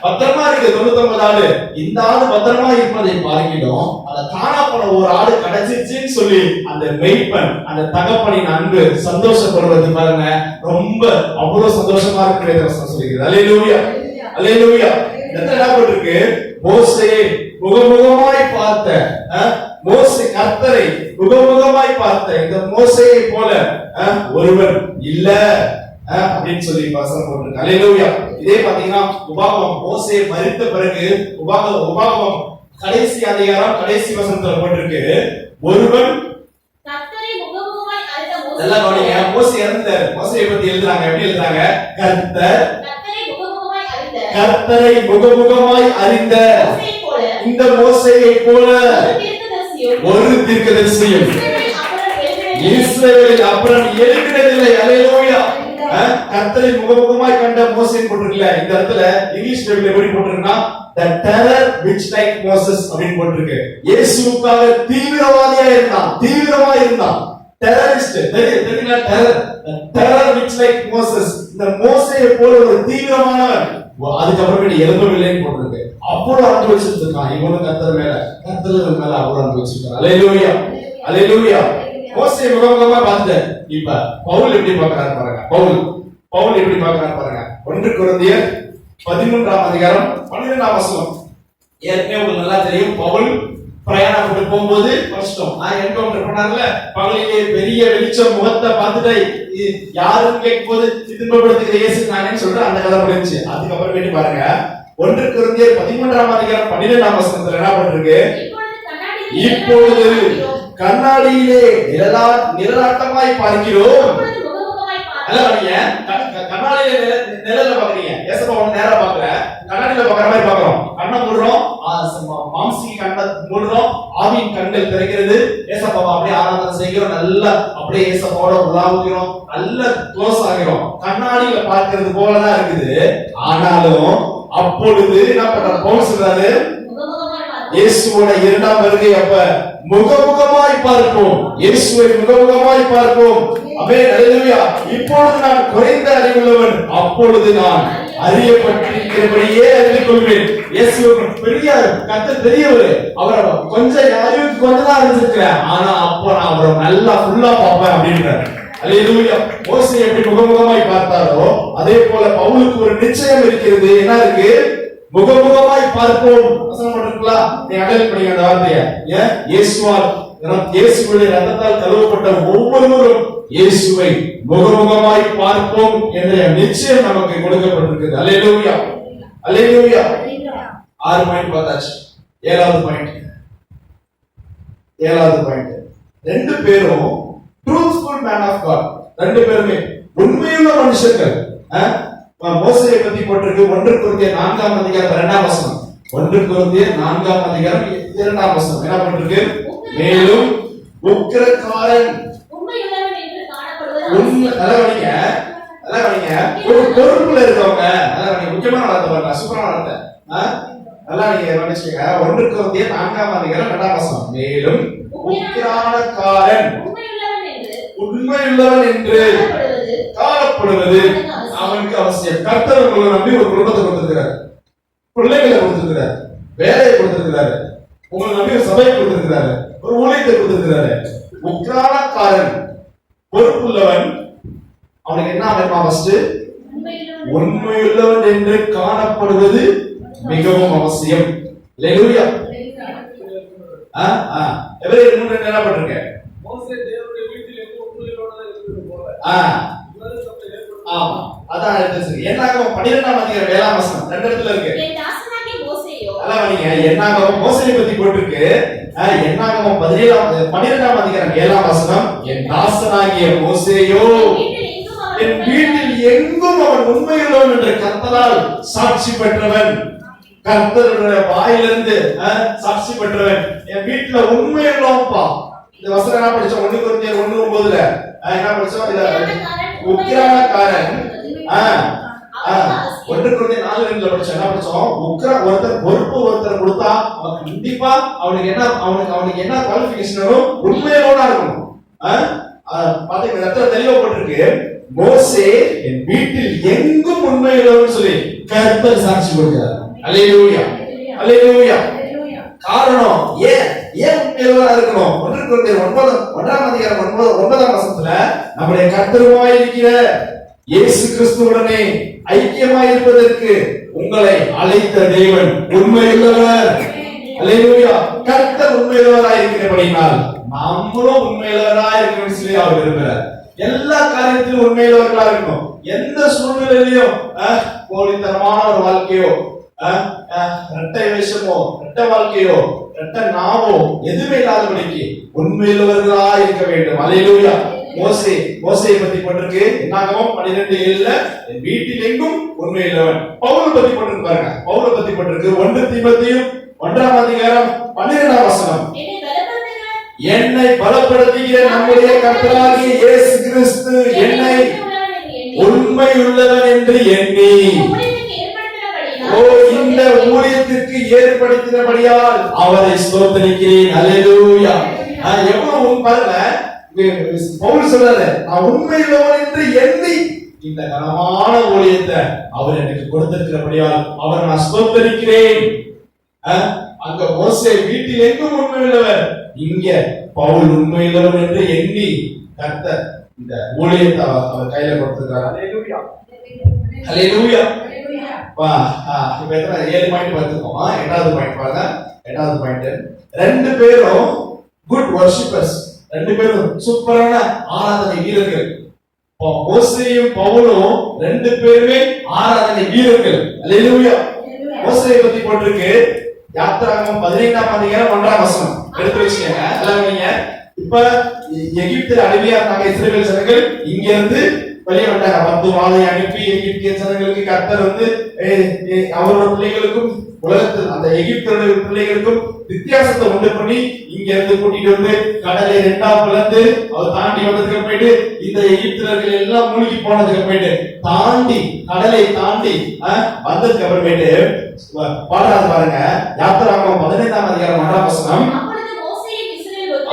பத்திரமா இருக்க 99 ஆடு, இந்த ஆடு பத்திரமா இருப்பதை பார்க்கிறோம், அந்த காணா போன ஒரு ஆடு கிடைச்சிருச்சுன்னு சொல்லி அந்த மெய்ப்பன், அந்த தகப்பனின் அன்பு சந்தோஷப்படுவது பாருங்க, ரொம்ப அவ்வளவு சந்தோஷமா இருக்கிறது சொல்லிக்கிறது. அல்லேலூயா. அல்லேலூயா. என்ன போட்டிருக்கு, மோசே முகமுகமாய் பார்த்த, மோசே கர்த்தரை முகமுகமாய் பார்த்த இந்த மோசேயை போல ஒருவன் இல்ல அப்படின்னு சொல்லி வசனம் போட்டிருக்கு. அல்லேலூயா. இதே பாத்தீங்கன்னா உபாகமம், மோசே மரித்த பிறகு உபாகமம் கடைசி அதிகாரம் கடைசி வசனத்துல போட்டிருக்கு, ஒருவன் கர்த்தரை முகமுகமாய் அறிந்த மோசே. நல்லா கவனிங்க, மோசே இறந்தார். மோசேயை பத்தி எழுதுறாங்க, எப்படி எழுதுறாங்க, கர்த்தரை முகமுகமாய் அறிந்த இந்த மோசேயை போல ஒரு தீர்க்கதரிசியும் இஸ்ரவேலில் அப்புறம் எழுதினதில்லை. அல்லேலூயா. கர்த்தரை முகமுகமாய் கண்ட மோசேன்னு போட்டிருக்கல, இந்த இடத்துல இங்கிலீஷ் பைபிள்ல எப்படி போட்டிருக்குன்னா, the terror which like Moses அப்படின்னு போட்டிருக்கு. இயேசுவுக்காக தீவிரமா இருந்தான். டெரரிஸ்ட் தெரியுங்களா, terror which like Moses, இந்த மோசேயை போல ஒரு தீவிரமானவன். அதுக்கப்புறமேட்டு எழும்பவில்லைன்னு போட்டிருக்கு. அவ்வளவு அன்பு வச்சிருக்கான் இவனு கர்த்தர் மேல அவ்வளவு அன்பு வச்சிருக்கான். அல்லேலூயா. அல்லேலூயா. மோசே முகமுகமா பார்த்துட்டு இப்ப பவுல் எப்படி பார்க்கறாரு பாருங்க. பவுல் எப்படி பார்க்கறாரு பாருங்க. 1 கொரிந்தியர் 13ஆம் அதிகாரம் 12ஆம் வசனம். ஏற்கனவே உங்களுக்கு நல்லா தெரியும், பவுல் பிரயாணப்பட்டு போகும்போது கஷ்டம் என்கவுண்டர் பண்ணாங்கல்ல, பகலிலே பெரிய வெளிச்சம் முகத்தை பார்த்துட்டு யாரும் கேட்கும் போது திரும்பப்படுத்துகிற இயேசு நானே சொல்றேன், அந்த கதை முடிஞ்சு. அதுக்கப்புறமேட்டு பாருங்க 1 கொரிந்தியர் 13ஆம் அதிகாரம் 12ஆம் வசனத்துல என்ன பண்றது, இப்பொழுது கண்ணாடியிலே நிழலாட்டமாய் பார்க்கிறோம். கண்ணாடியில நிழல பாக்குறீங்க, ஏசப்பா ஒண்ணு நேரா பாக்கல, கண்ணாடியில பாக்குற மாதிரி பாக்குறோம். கண்ணை மூடுறோம், மாம்சிக கண்ணை மூடுறோம், ஆவியின் கண்கள் திறக்கிறது, ஏசப்பாவை அப்படியே ஆராதனை செய்கிறோம், நல்லா அப்படியே ஏசப்பாவோட உலாவுகிறோம், நல்லா க்ளோஸ் ஆகிறோம். கண்ணாடியில பார்க்கிறது போலதான் இருக்குது. ஆனாலும் அப்பொழுது என்ன பண்ற பவுல் சொல்றாரு, இயேசுவோட இரண்டாம் வருகை அப்ப முகமுகமாய் பார்ப்போம், இயேசுவை முகமுகமாய் பார்ப்போம். ஆமென், அல்லேலூயா. இப்பொழுது நான் குறைந்த அறிவுள்ளவன், அப்பொழுது நான் அறியப்பட்டிருக்கிறபடியே அறிந்து கொள்வேன். இயேசு பெரிய கர்த்தர் பெரியவர், அவரை கொஞ்சம் அறிவுக்கு கொஞ்சம் தான் அறிஞ்சிருக்கிறேன், ஆனா அப்போ நான் அவரை நல்லா ஃபுல்லா பார்ப்பேன் அப்படின்றார். அல்லேலூயா. மோசே எப்படி முகமுகமாய் பார்த்தாரோ அதே போல பவுலுக்கு ஒரு நிச்சயம் இருக்கிறது. என்ன இருக்கு? முகமுகமாய் பார்ப்போம். வசனம் போட்டுருக்கா? நீ அடல் பண்ணி அந்த வார்த்தையை. இயேசுவுடைய ரத்தத்தால் கழுவப்பட்ட ஒவ்வொருவரும் இயேசுவை முகமுகமாய் பார்ப்போம் என்ற நிச்சயம் நமக்கு கொடுக்கப்பட்டிருக்கிறது. அல்லேலூயா, அல்லேலூயா. 6 பாயிண்ட் பார்த்தாச்சு. 7வது பாயிண்ட் ரெண்டு பேரும் ட்ரூத்ஃபுல் மேன் ஆஃப் காட், ரெண்டு பேருமே உண்மையுள்ள மனுஷர்கள். மோசேயை பத்தி போட்டிருக்கு 1 கொரிந்தியர் 4ஆம் அதிகாரம் 2ஆம் வசனம். 1 கொரிந்தியர் 4ஆம் அதிகாரம் 2ஆம் வசனம் என்ன போட்டிருக்கு? மேலும் உக்கிரக்காரன் ஒரு பொறுப்புல இருக்கவங்க, முக்கியமான வார்த்தை பாருங்க, சூப்பரான வார்த்தை. நல்லா நீங்க கவனிச்சுங்க. 1 கொரிந்தியர் 4ஆம் அதிகாரம் 2ஆம் வசனம். மேலும் உக்கிரக்காரன் உண்மையுள்ளவன் என்று காணப்படுவது அவனுக்கு அவசியம். கர்த்தர் உங்களை நம்பி ஒரு குடும்பத்தை கொடுத்திருக்கிறார், பிள்ளைகளை கொடுத்திருக்கிறார், வேலையை கொடுத்திருக்கிறாரு, உங்களை நம்பி ஒரு சபையை கொடுத்திருக்கிறாரு, ஒரு ஊழியத்தை கொடுத்திருக்கிறாரு. உக்கிரக்காரன் பொறுப்புள்ளவன், அவனுக்கு என்ன அமைப்பா? ஃபர்ஸ்ட் உண்மையுள்ளவன் என்று காணப்படுவது மிகவும் அவசியம். அல்லேலூயா. எபிரேயர் 3:2 என்ன பண்றீங்க? மோசே தேவனுடைய வீட்டில் எங்கும் உண்மையுள்ளவனாக இருக்கிறது போல. ஆமா, அதான் எடுத்து. என்னாகும் 12ஆம் அதிகாரம் 7ஆம் வசனம் ரெண்டு இடத்துல இருக்கு. என் தாசனாகிய மோசேயோ, அதான் நீங்க என்னாகும் மோசேயை பத்தி போட்டுருக்கு. என்னாகும் 12ஆம் அதிகாரம் 7ஆம் வசனம், என் தாசனாகிய மோசேயோ என் வீட்டில் எங்கும் அவன் உண்மையுள்ளவன் என்று கர்த்தரால் சாட்சி பெற்றவன். கர்த்தருடைய வாயிலிருந்து சாட்சி பெற்றவன், என் வீட்டுல உண்மையுள்ளவன்பா. இந்த வசனம் என்ன படிச்சோம்? 1 கொரிந்தியர் 1:9ல என்ன படிச்சோம்? உக்கிரக்காரன் 1 கொரிந்தியர் 4:2ல படிச்சோம். என்ன படிச்சோம்? ஒருத்தர் பொறுப்பு ஒருத்தர் கொடுத்தா கண்டிப்பா அவனுக்கு என்ன குவாலிஃபிகேஷன் வேணும்? உண்மையோட இருக்கணும். பாத்தீங்க, இடத்துல தெளிவப்பட்டிருக்கு, மோசே என் வீட்டில் எங்கும் உண்மையுள்ளவன் சொல்லி கர்த்தர் சாட்சி கொடுக்கிறார். அல்லேலூயா, அல்லேலூயா. காரணம் ஏன் உண்மையுள்ளவனா இருக்கணும்? 1 கொரிந்தியர் 1ஆம் அதிகாரம் 9ஆம் வசனத்துல நம்முடைய கர்த்தருமாய் இருக்கிற இயேசு கிறிஸ்துவுடனே ஐக்கியமாய் இருப்பதற்கு உங்களை அழைத்த தேவன் உண்மையுள்ளவர். அல்லேலூயா. கர்த்தர் உண்மையுள்ளவராய் இருக்கிறபடியால் நம்மளும் உண்மையுள்ளவராய் இருக்கணும்னு சொல்லி அவர் விரும்புகிறார். எல்லா காரியத்திலும் உண்மையுள்ளவர்களா இருக்கணும். எந்த சூழ்நிலையிலும் போலித்தனமான ஒரு வாழ்க்கையோ, இரட்டை வேஷமோ, இரட்டை வாழ்க்கையோ, இரட்டை நாவோ எதுவுமே இல்லாதபடிக்கு உண்மையுள்ளவர்களா இருக்க வேண்டும். அல்லேலூயா. மோசேயை பத்தி போட்டிருக்கு என்னாகும் 12:7ல, என் வீட்டில் எங்கும் உண்மையுள்ளவன். பவுலை பத்தி போட்டிருக்கு பாருங்க. பவுலை பத்தி போட்டிருக்கு 1 தீமோத்தேயு 1ஆம் அதிகாரம் 12ஆம் வசனம், என்னை பலப்படுத்துகிற நம்முடைய கர்த்தராகிய இயேசு கிறிஸ்து என்னை உண்மையுள்ளவன் என்று எண்ணி இந்த ஊழியத்திற்கு ஏற்படுத்தினபடியால் அவரை ஸ்தோத்திரிக்கிறேன். அல்லேலூயா. எவ்வளவு பாருங்க, பவுல் சொல்றாரு, நான் உண்மையுள்ளவன் என்று எண்ணி இந்த கனமான ஊழியத்தை அவர் எனக்கு கொடுத்திருக்கிறபடியால் அவரை நான் ஸ்தோத்திரிக்கிறேன். அங்க மோசே வீட்டில் எங்கும் உண்மையுள்ளவர், இங்க பவுல் உண்மையுள்ளவன் என்று எண்ணி கர்த்தர் இந்த ஊழியத்தை அவர் கையில கொடுத்திருக்கிறார். அல்லேலூயா, அல்லேலூயா. இப்ப எத்தனை 7 பாயிண்ட் பார்த்துக்கோம். 8வது பாயிண்ட் பாருங்க. 8வது பாயிண்ட், ரெண்டு பேரும் குட் வர்ஷிப்பர்ஸ், ரெண்டு பேரும் சூப்பரான ஆராதனை வீரர்கள். மோசேயும் பவுலும் ரெண்டு பேருமே ஆராதனை வீரர்கள். அல்லேலூயா. மோசேயை பத்தி போட்டிருக்கு, யாத்திராகமம் 15ஆம் அதிகாரம் 1ஆம் வசனம் எடுத்து வச்சுக்கங்க. எல்லாம் நீங்க இப்ப எகிப்தில் அடிமையா இருந்தாங்க இஸ்ரவேல் ஜனங்கள், இங்க இருந்து வெளியே வந்தாங்க. 10 வாளை அனுப்பி எகிப்திய ஜனங்களுக்கு கர்த்தர் வந்து அவரோட பிள்ளைகளுக்கும் உலகத்தில் அந்த எகிப்தியருடைய பிள்ளைகளுக்கும் வித்தியாசத்தை உண்டு பண்ணி இங்க இருந்து கூட்டிட்டு வந்து கடலை 2ஆ பிளந்து அவர் தாண்டி வந்ததுக்கு அப்புறமேட்டு இந்த எகிப்தியர்கள் எல்லாம் மூழ்கி போனதுக்கு அப்புறமேட்டு தாண்டி கடலை தாண்டி வந்ததுக்கு அப்புறமேட்டு பாடுறாரு பாருங்க. யாத்திராகமம் 15ஆம் அதிகாரம் 1ஆம் வசனம்.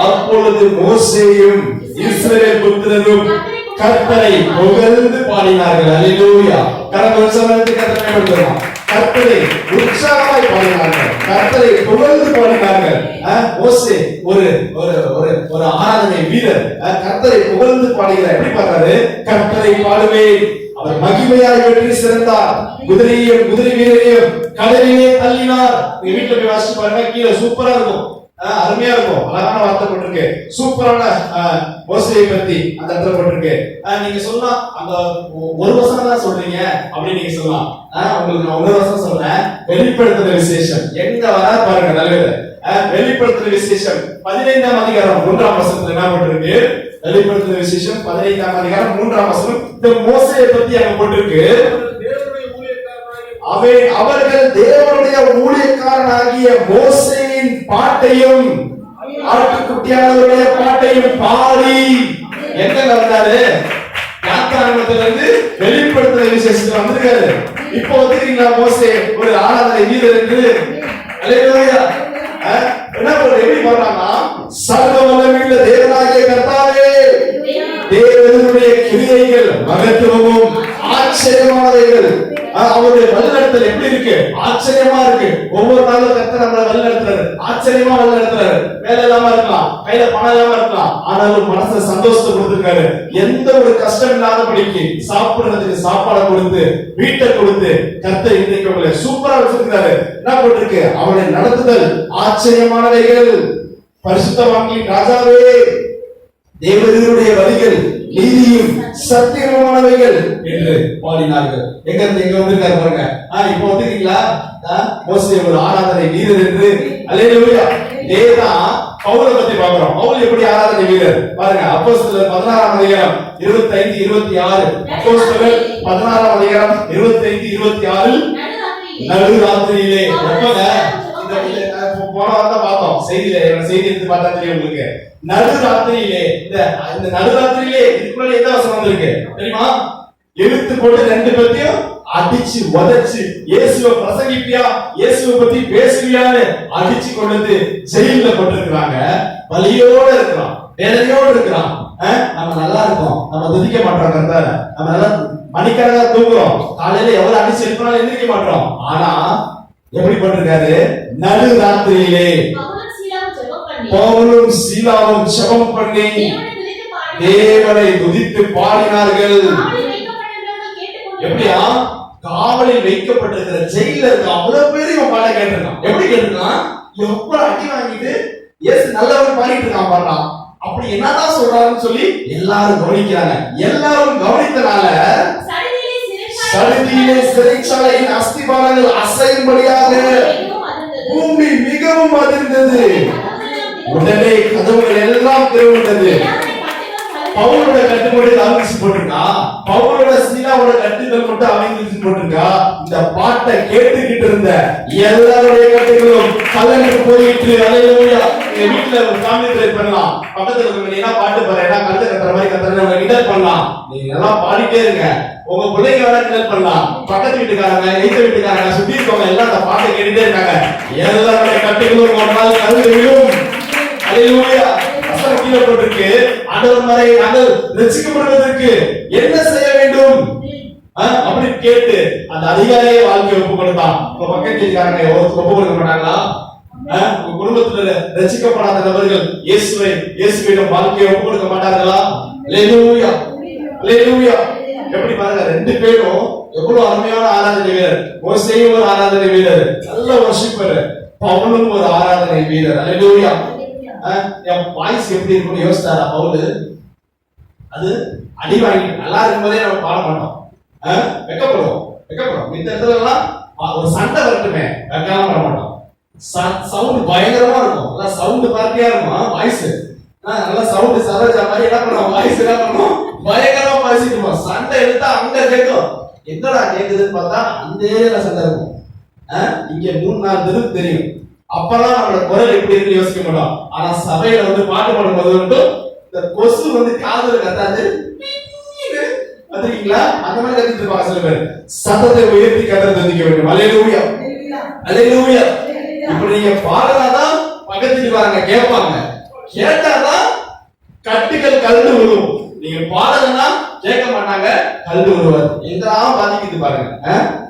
அப்பொழுது மோசேயும் இஸ்ரவேல் புத்திரரும் கர்த்தரை புகழ்ந்து பாடினார்கள். அல்லேலூயா. கரங்கள் சமயத்துக்கு கர்த்தரை புகழ்ந்தோம். கர்த்தரை உற்சாகமாய் பாடினார்கள், கர்த்தரை புகழ்ந்து பாடினார்கள். மோசே ஒரு ஒரு ஒரு ஒரு ஆராதனை வீரர் கர்த்தரை புகழ்ந்து பாடுகிறார். எப்படி பாடுறாரு? கர்த்தரை பாடுவேன், அவர் மகிமையாய் வெற்றி சிறந்தார், குதிரையும் குதிரை வீரரையும் கடலிலே தள்ளினார். நீங்க வீட்டுல போய் வாசிச்சு பாருங்க, கீழே சூப்பரா இருக்கும், அருமையா இருக்கும், அழகான வார்த்தை போட்டிருக்கு, சூப்பரான மோசேயை பத்தி அந்த இடத்துல போட்டிருக்கு. நீங்க சொல்லலாம் அந்த ஒரு வசனம் தான் சொல்றீங்க அப்படின்னு நீங்க சொல்லலாம். உங்களுக்கு நான் ஒரு வசனம் சொல்றேன். வெளிப்படுத்துற விசேஷம் எங்க வர பாருங்க. நல்லது. வெளிப்படுத்துற விசேஷம் 15ஆம் அதிகாரம் 3ஆம் வசனத்துல என்ன போட்டிருக்கு? வெளிப்படுத்துற விசேஷம் 15ஆம் அதிகாரம் 3ஆம் வசனம். இந்த மோசேயை பத்தி அங்க போட்டிருக்கு. அவர்கள் தேவனுடைய ஊழியக்காரனாகிய மோசேயின் பாட்டையும் ஆட்டுக்குட்டியானவருடைய பாட்டையும் பாடி எங்க வந்தாரு? யாத்திராகமத்துல இருந்து வெளிப்படுத்துற விசேஷத்துல வந்திருக்காரு. இப்போ வந்துட்டீங்களா? மோசே ஒரு ஆராதனை வீரர் என்று. அல்லேலூயா. என்ன எப்படி போறாங்கன்னா, சர்வ வல்லமையுள்ள தேவனாகிய கர்த்தாவே, தேவனுடைய கிரியைகள் மகத்துவமும் ஆச்சரியமானவைகள். அவருடைய வழிநடத்தல் எப்படி இருக்கு? ஆச்சரியமா இருக்கு. ஒவ்வொரு நாளும் கர்த்தர் நம்மளை வழிநடத்துறாரு, ஆச்சரியமா வழிநடத்துறாரு. வேலை இல்லாம இருக்கலாம், கையில பணம் இல்லாம இருக்கலாம், ஆனாலும் மனசுல சந்தோஷத்தை கொடுத்திருக்காரு. எந்த ஒரு கஷ்டம் இல்லாதபடிக்கு சாப்பிடுறதுக்கு சாப்பாடை கொடுத்து, வீட்டை கொடுத்து கர்த்தர் இன்றைக்கு உங்களை சூப்பரா வச்சிருக்காரு. என்ன போட்டிருக்கு? அவருடைய நடத்துதல் ஆச்சரியமானவைகள், பரிசுத்தவான்களின் ராஜாவே, தேவனுடைய வழிகள் நீதியும் சத்தியமானவைகள் என்று பாடினார்கள். எங்க இருந்து எங்க வந்திருக்காரு பாருங்க. இப்போ வந்துட்டீங்களா? மோசே ஒரு ஆராதனை வீரர் என்று. அல்லேலூயா. இதேதான் பவுலை பத்தி பார்க்கிறோம். பவுல் எப்படி ஆராதனை வீரர் பாருங்க. அப்போஸ்தலர் 16ஆம் அதிகாரம் 25 26. அப்போஸ்தலர் 16ஆம் அதிகாரம் 25 26. நடுராத்திரியிலே போன வாரம் பார்த்தோம் செய்தியில, செய்தி எடுத்து பார்த்தா தெரியும் உங்களுக்கு. நடுராத்திரியிலே, இந்த நடுராத்திரியிலே இதுக்கு முன்னாடி எந்த வசனம் வந்திருக்கு தெரியுமா? எழுத்து போட்டு 2 பேத்தையும் அடிச்சு உதைச்சு, இயேசுவை பிரசங்கிப்பியா, இயேசுவை பத்தி பேசுவியான்னு அடிச்சு கொண்டு வந்து ஜெயில போட்டிருக்கிறாங்க. வலியோட இருக்கிறான், வேதனையோட இருக்கிறான். நம்ம நல்லா இருக்கோம், நம்ம துதிக்க மாட்டோம் கர்த்தர், நம்ம நல்லா மணிக்கணக்கா தூங்குறோம், காலையில எவ்வளவு அடிச்சு எழுப்பினாலும் எந்திரிக்க மாட்டோம். ஆனா எப்படி பண்ணிருக்காரு? நடு ராத்திரியிலே பவுலும் சீலாவும் ஜெபம் பண்ணி தேவனை துதித்து பாடினார்கள். எப்படியா? காவலில் வைக்கப்பட்டிருக்கிற ஜெயில இருக்க அவ்வளவு பேர் இவன் பாட கேட்டிருக்கான். எப்படி கேட்டிருக்கான்? எவ்வளவு அடி வாங்கிட்டு இயேசு நல்லவன் பாடிட்டு இருக்கான் பாடுறான். அப்படி என்னதான் சொல்றாருன்னு சொல்லி எல்லாரும் கவனிக்கிறாங்க. எல்லாரும் கவனித்தனால சடுதியிலே சிறைச்சாலையின் அஸ்திபாரங்கள் அசையும்படியாக பூமி மிகவும் அதிர்ந்தது. உடனே கதவுகள் எல்லாம் திறவுண்டது. பவுலோட கட்டுப்படி அவிழ்ச்சி போட்டிருக்கா, பவுலோட சீலாவோட கட்டுகள் மட்டும் அவிழ்ச்சி போட்டிருக்கா. இந்த பாட்டை கேட்டுக்கிட்டு இருந்த எல்லாருடைய கட்டுகளும் கல்லனுக்கு போயிட்டு. அல்லேலூயா. நீங்க வீட்டுல ஒரு ஃபேமிலி ட்ரை பண்ணலாம், பக்கத்துல இருக்கீங்கன்னா பாட்டு பாடுறா, கழுத்தை கத்துற மாதிரி கத்துறா, கிண்டல் பண்ணலாம். நீங்க எல்லாம் பாடிட்டே இருங்க. உங்க பிள்ளைங்க வேணா கிண்டல் பண்ணலாம், பக்கத்து வீட்டுக்காரங்க, எய்த்த வீட்டுக்காரங்க, சுத்தி இருக்கவங்க எல்லாம் அந்த பாட்டை கேட்டுட்டே இருக்காங்க. எல்லாருடைய கட்டுகளும் ஒரு நாள் கழுத்து விழும். அல்லேலூயா. வசனம் கீழே போட்டிருக்கு. ஆண்டவர் மறை நாங்கள் ரட்சிக்கப்படுவதற்கு என்ன செய்ய வேண்டும் அப்படி கேட்டு அந்த அதிகாரியை வாழ்க்கை ஒப்பு கொடுத்தான். உங்க பக்கத்து வீட்டுக்காரங்க ஒப்பு கொடுக்க மாட்டாங்களா? உங்க குடும்பத்துல ரட்சிக்கப்படாத நபர்கள் இயேசுவிடம் வாழ்க்கையை ஒப்பு கொடுக்க மாட்டார்களா? அல்லேலூயா. அல்லேலூயா. எப்படி பாருங்க, 2 பேரும் எவ்வளவு அருமையான ஆராதனை வீரர். மோசேயும் ஒரு ஆராதனை வீரர், நல்ல வர்ஷிப்பர். பவுலும் ஒரு ஆராதனை வீரர். அல்லேலூயா. என் வாய்ஸ் எப்படி இருக்கும்னு யோசிச்சாரா பவுல்? அது அடி வாங்கி நல்லா இருக்கும்போதே நம்ம பாட மாட்டோம், வெக்கப்படுவோம். இந்த இடத்துல எல்லாம் ஒரு சண்டை வரட்டுமே வெக்கலாம் பண்ண மாட்டோம். சவுண்ட் பயங்கரமா இருக்கும், நல்லா சவுண்ட் பார்ட்டியா இருக்கும் வாய்ஸ், நல்லா சவுண்ட் சரோஜா மாதிரி என்ன பண்ணுவோம், வாய்ஸ் என்ன பண்ணுவோம், பயங்கரமா பேசிக்குவோம். சண்டை எடுத்தா அங்க கேட்கும், எங்கடா கேக்குதுன்னு பார்த்தா அந்த ஏரியால சண்டை இருக்கும். இங்க 3-4 தெருக்கு தெரியும். அப்பெல்லாம் நம்மளோட குரல் எப்படி இருக்குன்னு யோசிக்க மாட்டோம். ஆனா சபையில வந்து பாட்டு பாடும்போது மட்டும் இந்த கொசு வந்து காதுல கத்தாது, பாத்தீங்களா? அந்த மாதிரி கத்திட்டு இருப்பாங்க சில பேர். சத்தத்தை உயர்த்தி கத்தரை துதிக்க வேண்டும். அல்லேலூயா, அல்லேலூயா. இப்படி நீங்க பாடுறாதான் பக்கத்துக்கு வராங்க கேட்பாங்க, கேட்டாதான் கட்டுகள் கல்டு விழுவும். நீங்க பாடலன்னா கேட்க மாட்டாங்க, கல்டு விழுவாரு. எங்கெல்லாம் பாதிக்குது பாருங்க.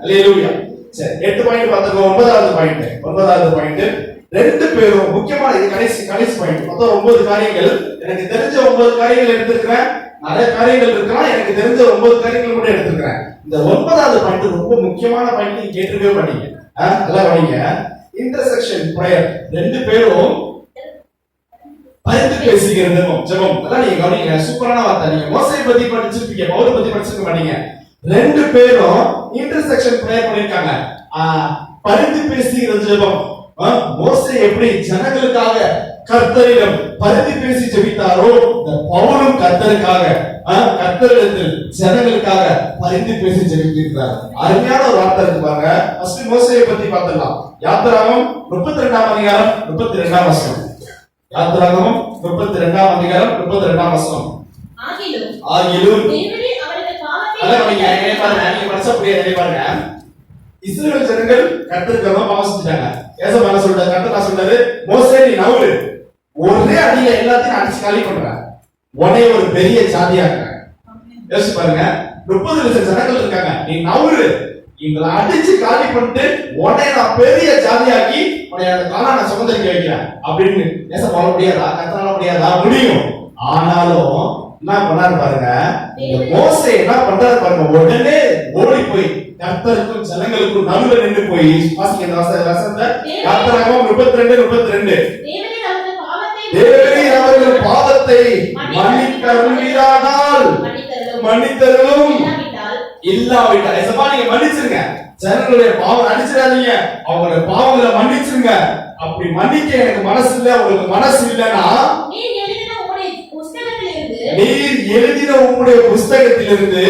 அல்லேலூயா. சரி, 8 பாயிண்ட் பார்த்துக்கோ. 9வது பாயிண்ட், 2 பேரும் முக்கியமான, இது கடைசி பாயிண்ட். மொத்தம் 9 காரியங்கள். எனக்கு தெரிஞ்ச 9 காரியங்கள் எடுத்திருக்கிறேன். நிறைய காரியங்கள் இருக்கலாம், எனக்கு தெரிஞ்ச 9 காரியங்கள் மட்டும் எடுத்திருக்கிறேன். இந்த 9வது பாயிண்ட் ரொம்ப முக்கியமான பாயிண்ட், நீங்க கேட்டுக்கவே மாட்டீங்க. நல்லா கவனிங்க. Intersection prayer. 2 பேரும் பரிந்து பேசுகிறது ஜெபம். அதான் நீங்க கவனிங்க, சூப்பரான வார்த்தை. நீங்க மோசேயை பத்தி படிச்சிருப்பீங்க, பவுலை பத்தி படிச்சிருக்க மாட்டீங்க. 2 பேரும் இன்டர்செக்ஷன் பிரேயர் பண்ணிருக்காங்க. பரிந்து பேசுகிறது ஜெபம். மோசே எப்படி ஜனங்களுக்காக கர்த்தரிடம் பரிந்து பேசி ஜெபித்தாரோ, பவுலும் கர்த்தருக்காக கர்த்தரிடத்தில் ஜனங்களுக்காக பரிந்து பேசி ஜெபித்திருக்கிறார். அருமையான ஒரு வார்த்தை இருக்கு பாருங்க. ஃபர்ஸ்ட் மோசேயை பத்தி பார்த்துடலாம். யாத்திராகமம் 32ஆம் அதிகாரம் 32ஆம் வசனம். யாத்திராகமம் 32ஆம் அதிகாரம் 32ஆம் வசனம். ஆகிலும் இஸ்ரவேல் ஜனங்கள் கர்த்தருக்கு பாவம் செஞ்சாங்க. ஏசாயா என்ன சொல்றாரு? கர்த்தர் சொல்றாரு, மோசே நீ நவுறு, ஒரே அடியில எல்லாத்தையும் அடிச்சு காலி பண்ற, உடனே ஒரு பெரிய ஜாதியாக்குற. யோசிச்சு பாருங்க, 30 லட்சம் ஜனங்கள் இருக்காங்க, நீ நவுறு, இவங்களை அடிச்சு காலி பண்ணிட்டு உடனே நான் பெரிய ஜாதியாக்கி உடைய அந்த காலான சுதந்திரிக்க வைக்கிறேன் அப்படின்னு ஏச போட முடியாதா? கர்த்தரால முடியாதா? முடியும். ஆனாலும் என்ன பண்ணாரு பாருங்க, மோசே என்ன பண்றாரு பாருங்க, உடனே ஓடி போய் கர்த்தருக்கும் ஜனங்களுக்கும் நடுவுல நின்று போய் வாசிக்க இந்த வசனத்தை. யாத்திராகமம் 32:32. தேவரீர் அவர்கள் பாவத்தை மன்னித்தருளீரானால் மன்னித்தருளும், இல்லாவிட்டால் ஏசப்பா நீங்க மன்னிச்சிருங்க, ஜனங்களுடைய பாவம் அடிச்சிடாதீங்க, அவங்களுடைய பாவங்களை மன்னிச்சிருங்க. அப்படி மன்னிக்க எனக்கு மனசு இல்ல, உங்களுக்கு மனசு இல்லைன்னா நீர் எழுதின உங்களுடைய புஸ்தகத்திலிருந்து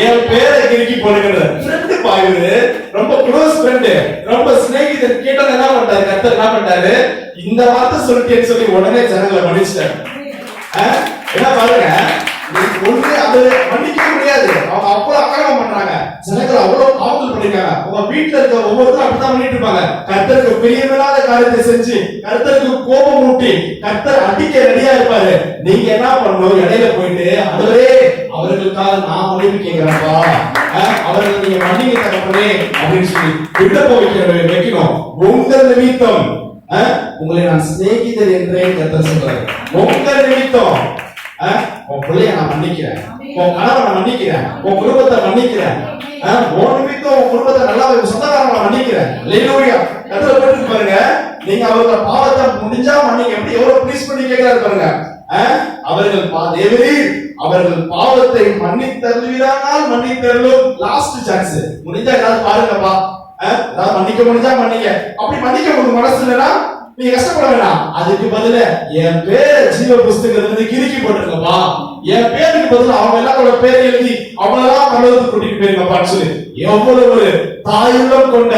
என் பேரை கிறுக்கி போடுகிற ஃப்ரெண்ட் பாயுது, ரொம்ப க்ளோஸ் ஃப்ரெண்ட், ரொம்ப சிநேகிதர். கேட்டது என்ன பண்றாரு? கர்த்தர் என்ன பண்றாரு? இந்த வார்த்தை சொல்லிட்டேன்னு சொல்லி உடனே ஜனங்களை மன்னிச்சிட்டாரு. என்ன பாருங்க, ஒண்ணு அது மன்னிக்க முடியாது. அவங்க அவ்வளவு அக்கிரமம் பண்றாங்க, ஜனங்கள் அவ்வளவு பாவங்கள் பண்ணிருக்காங்க. உங்க வீட்டுல இருக்க ஒவ்வொருத்தரும் அப்படித்தான் பண்ணிட்டு இருப்பாங்க. கர்த்தருக்கு பிரியமில்லாத காரியத்தை செஞ்சு கர்த்தருக்கு கோபம் ஊட்டி கர்த்தர் அடிக்க ரெடியா இருப்பாரு. நீங்க என்ன பண்ணணும்? இடையில போயிட்டு அவரே அவர்களுக்காக நான் மன்னிப்பு கேட்கிறப்பா, அவர்கள் நீங்க மன்னிக்க தரப்படே அப்படின்னு சொல்லி விண்ணப்ப வைக்கணும். உங்கள் நிமித்தம் உங்களை நான் சிநேகிதர் என்றே கர்த்தர் சொல்றாரு. உங்கள் நிமித்தம் உன் பிள்ளைய நான் மன்னிக்கிறேன், உன் கணவனை நான் மன்னிக்கிறேன், உன் குடும்பத்தை மன்னிக்கிறேன், உன் நிமித்தம் உன் குடும்பத்தை நல்லா சொந்தக்காரங்களை மன்னிக்கிறேன். அல்லேலூயா. கர்த்தர் போட்டு பாருங்க, நீங்க அவரோட பாவத்தை முடிஞ்சா மன்னிக்க. எப்படி எவ்வளவு ப்ளீஸ் பண்ணி கேட்கிறாரு பாருங்க. அவர்கள் தேவரீர் அவர்கள் பாவத்தை மன்னித்தருள்வீரானால் மன்னித்தருளும். லாஸ்ட் சான்ஸ், முடிஞ்சா ஏதாவது பாருங்கப்பா, ஏதாவது மன்னிக்க முடிஞ்சா மன்னிக்க. அப்படி மன்னிக்க உங்களுக்கு மனசு இல்லைன்னா நீங்க கஷ்டப்பட வேண்டாம். அதுக்கு பதில என் பேர் ஜீவ புஸ்தகத்துல கிறுக்கி போட்டுருங்கப்பா, என் பேருக்கு பதில் அவங்க எல்லாரோட பேரை எழுதி அவங்களெல்லாம் பரலோகத்துக்கு கூட்டிட்டு போயிருங்கப்பான்னு சொல்லி எவ்வளவு ஒரு தாயுள்ளம் கொண்ட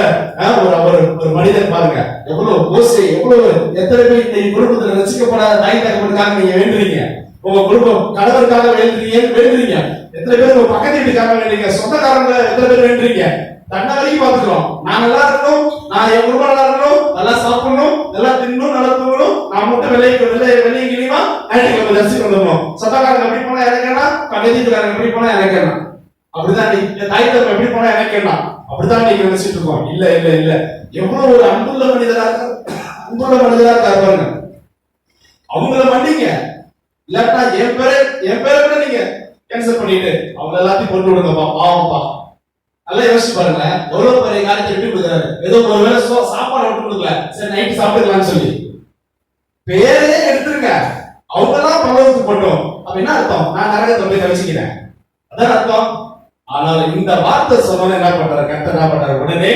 ஒரு மனிதன் பாருங்க. எவ்வளவு மோசே, எவ்வளவு எத்தனை பேர் இந்த குடும்பத்துல ரசிக்கப்படாத தாய் தகப்பனுக்காக நீங்க வேண்டுறீங்க, உங்க குடும்பம் கணவருக்காக வேண்டுறீங்க, எத்தனை பேர் உங்க பக்கத்து வீட்டுக்காக வேண்டுறீங்க, சொந்தக்காரங்க எத்தனை பேர் வேண்டுறீங்க. தன்னை வரைக்கும் பாத்துக்கிறோம், நான் நல்லா இருக்கணும், நான் என் குடும்பம் நல்லா இருக்கணும், நல்லா சாப்பிடணும், நல்லா தின்னும், நல்லா தூங்கணும், நான் மட்டும் வெளியே கிளியுமா ஞாயிற்றுக்கிழமை தரிசிக்க வந்துடணும். சொந்தக்காரங்க எப்படி போனா எனக்கு என்ன, கண்ணீட்டுக்காரங்க எப்படி போனா எனக்கு என்ன, அப்படிதான் என் தாய் தகவல் எப்படி போனா எனக்கு என்ன, அப்படிதான் நீங்க நினைச்சிட்டு இருக்கோம். இல்ல இல்ல இல்ல, எவ்வளவு ஒரு அன்புள்ள மனிதரா இருக்காரு பாருங்க. அவங்கள மன்னிங்க, இல்லாட்டா என் பேரை கூட நீங்க கேன்சல் பண்ணிட்டு அவங்க எல்லாத்தையும் கொண்டு விடுங்கப்பா, பாவம்ப்பா. நல்லா யோசிச்சு பாருங்க, எவ்வளவு பெரிய காரியத்தை விட்டு கொடுக்குறாரு. ஏதோ ஒரு வேளை சாப்பாடு விட்டு கொடுக்கல, சரி நைட்டு சாப்பிட்டுக்கலாம்னு சொல்லி பேரே எடுத்துருங்க. அவங்க எல்லாம் பரலோகத்துக்கு போட்டோம். அப்ப என்ன அர்த்தம்? நான் நரகத்தை போய் தவிச்சுக்கிறேன், அதான் அர்த்தம். ஆனால் இந்த வார்த்தை சொன்ன என்ன பண்றாரு? கர்த்தர் என்ன பண்றாரு? உடனே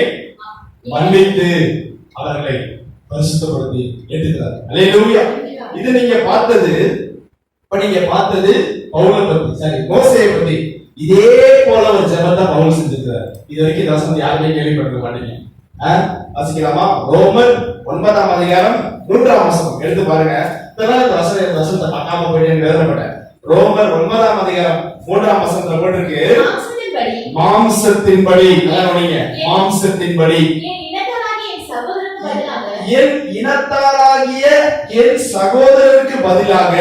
மன்னித்து அவர்களை பரிசுத்தப்படுத்தி ஏற்றுக்கிறார். அல்லேலூயா. இது நீங்க பார்த்தது, இப்ப நீங்க பார்த்தது பவுலை பத்தி, சரி மோசேயை பத்தி. இதே போல ஒரு ஜெபத்தை பவுல் செஞ்சிருக்கிறார். இது வரைக்கும் இந்த வசனத்தை யாருமே கேள்விப்பட்டிருக்க மாட்டீங்க. வாசிக்கலாமா? ரோமர் 9ஆம் அதிகாரம் 3ஆம் வசனம் எடுத்து பாருங்க. இதெல்லாம் இந்த வசனத்தை பார்க்காம போயிட்டு எழுதப்பட்டேன். ரோமர் 9ஆம் அதிகாரம் 3ஆம் வசனத்துல போட்டிருக்கு, மாம்சத்தின்படி. மாம்சத்தின்படி என் இனத்தாராகிய என் சகோதரருக்கு பதிலாக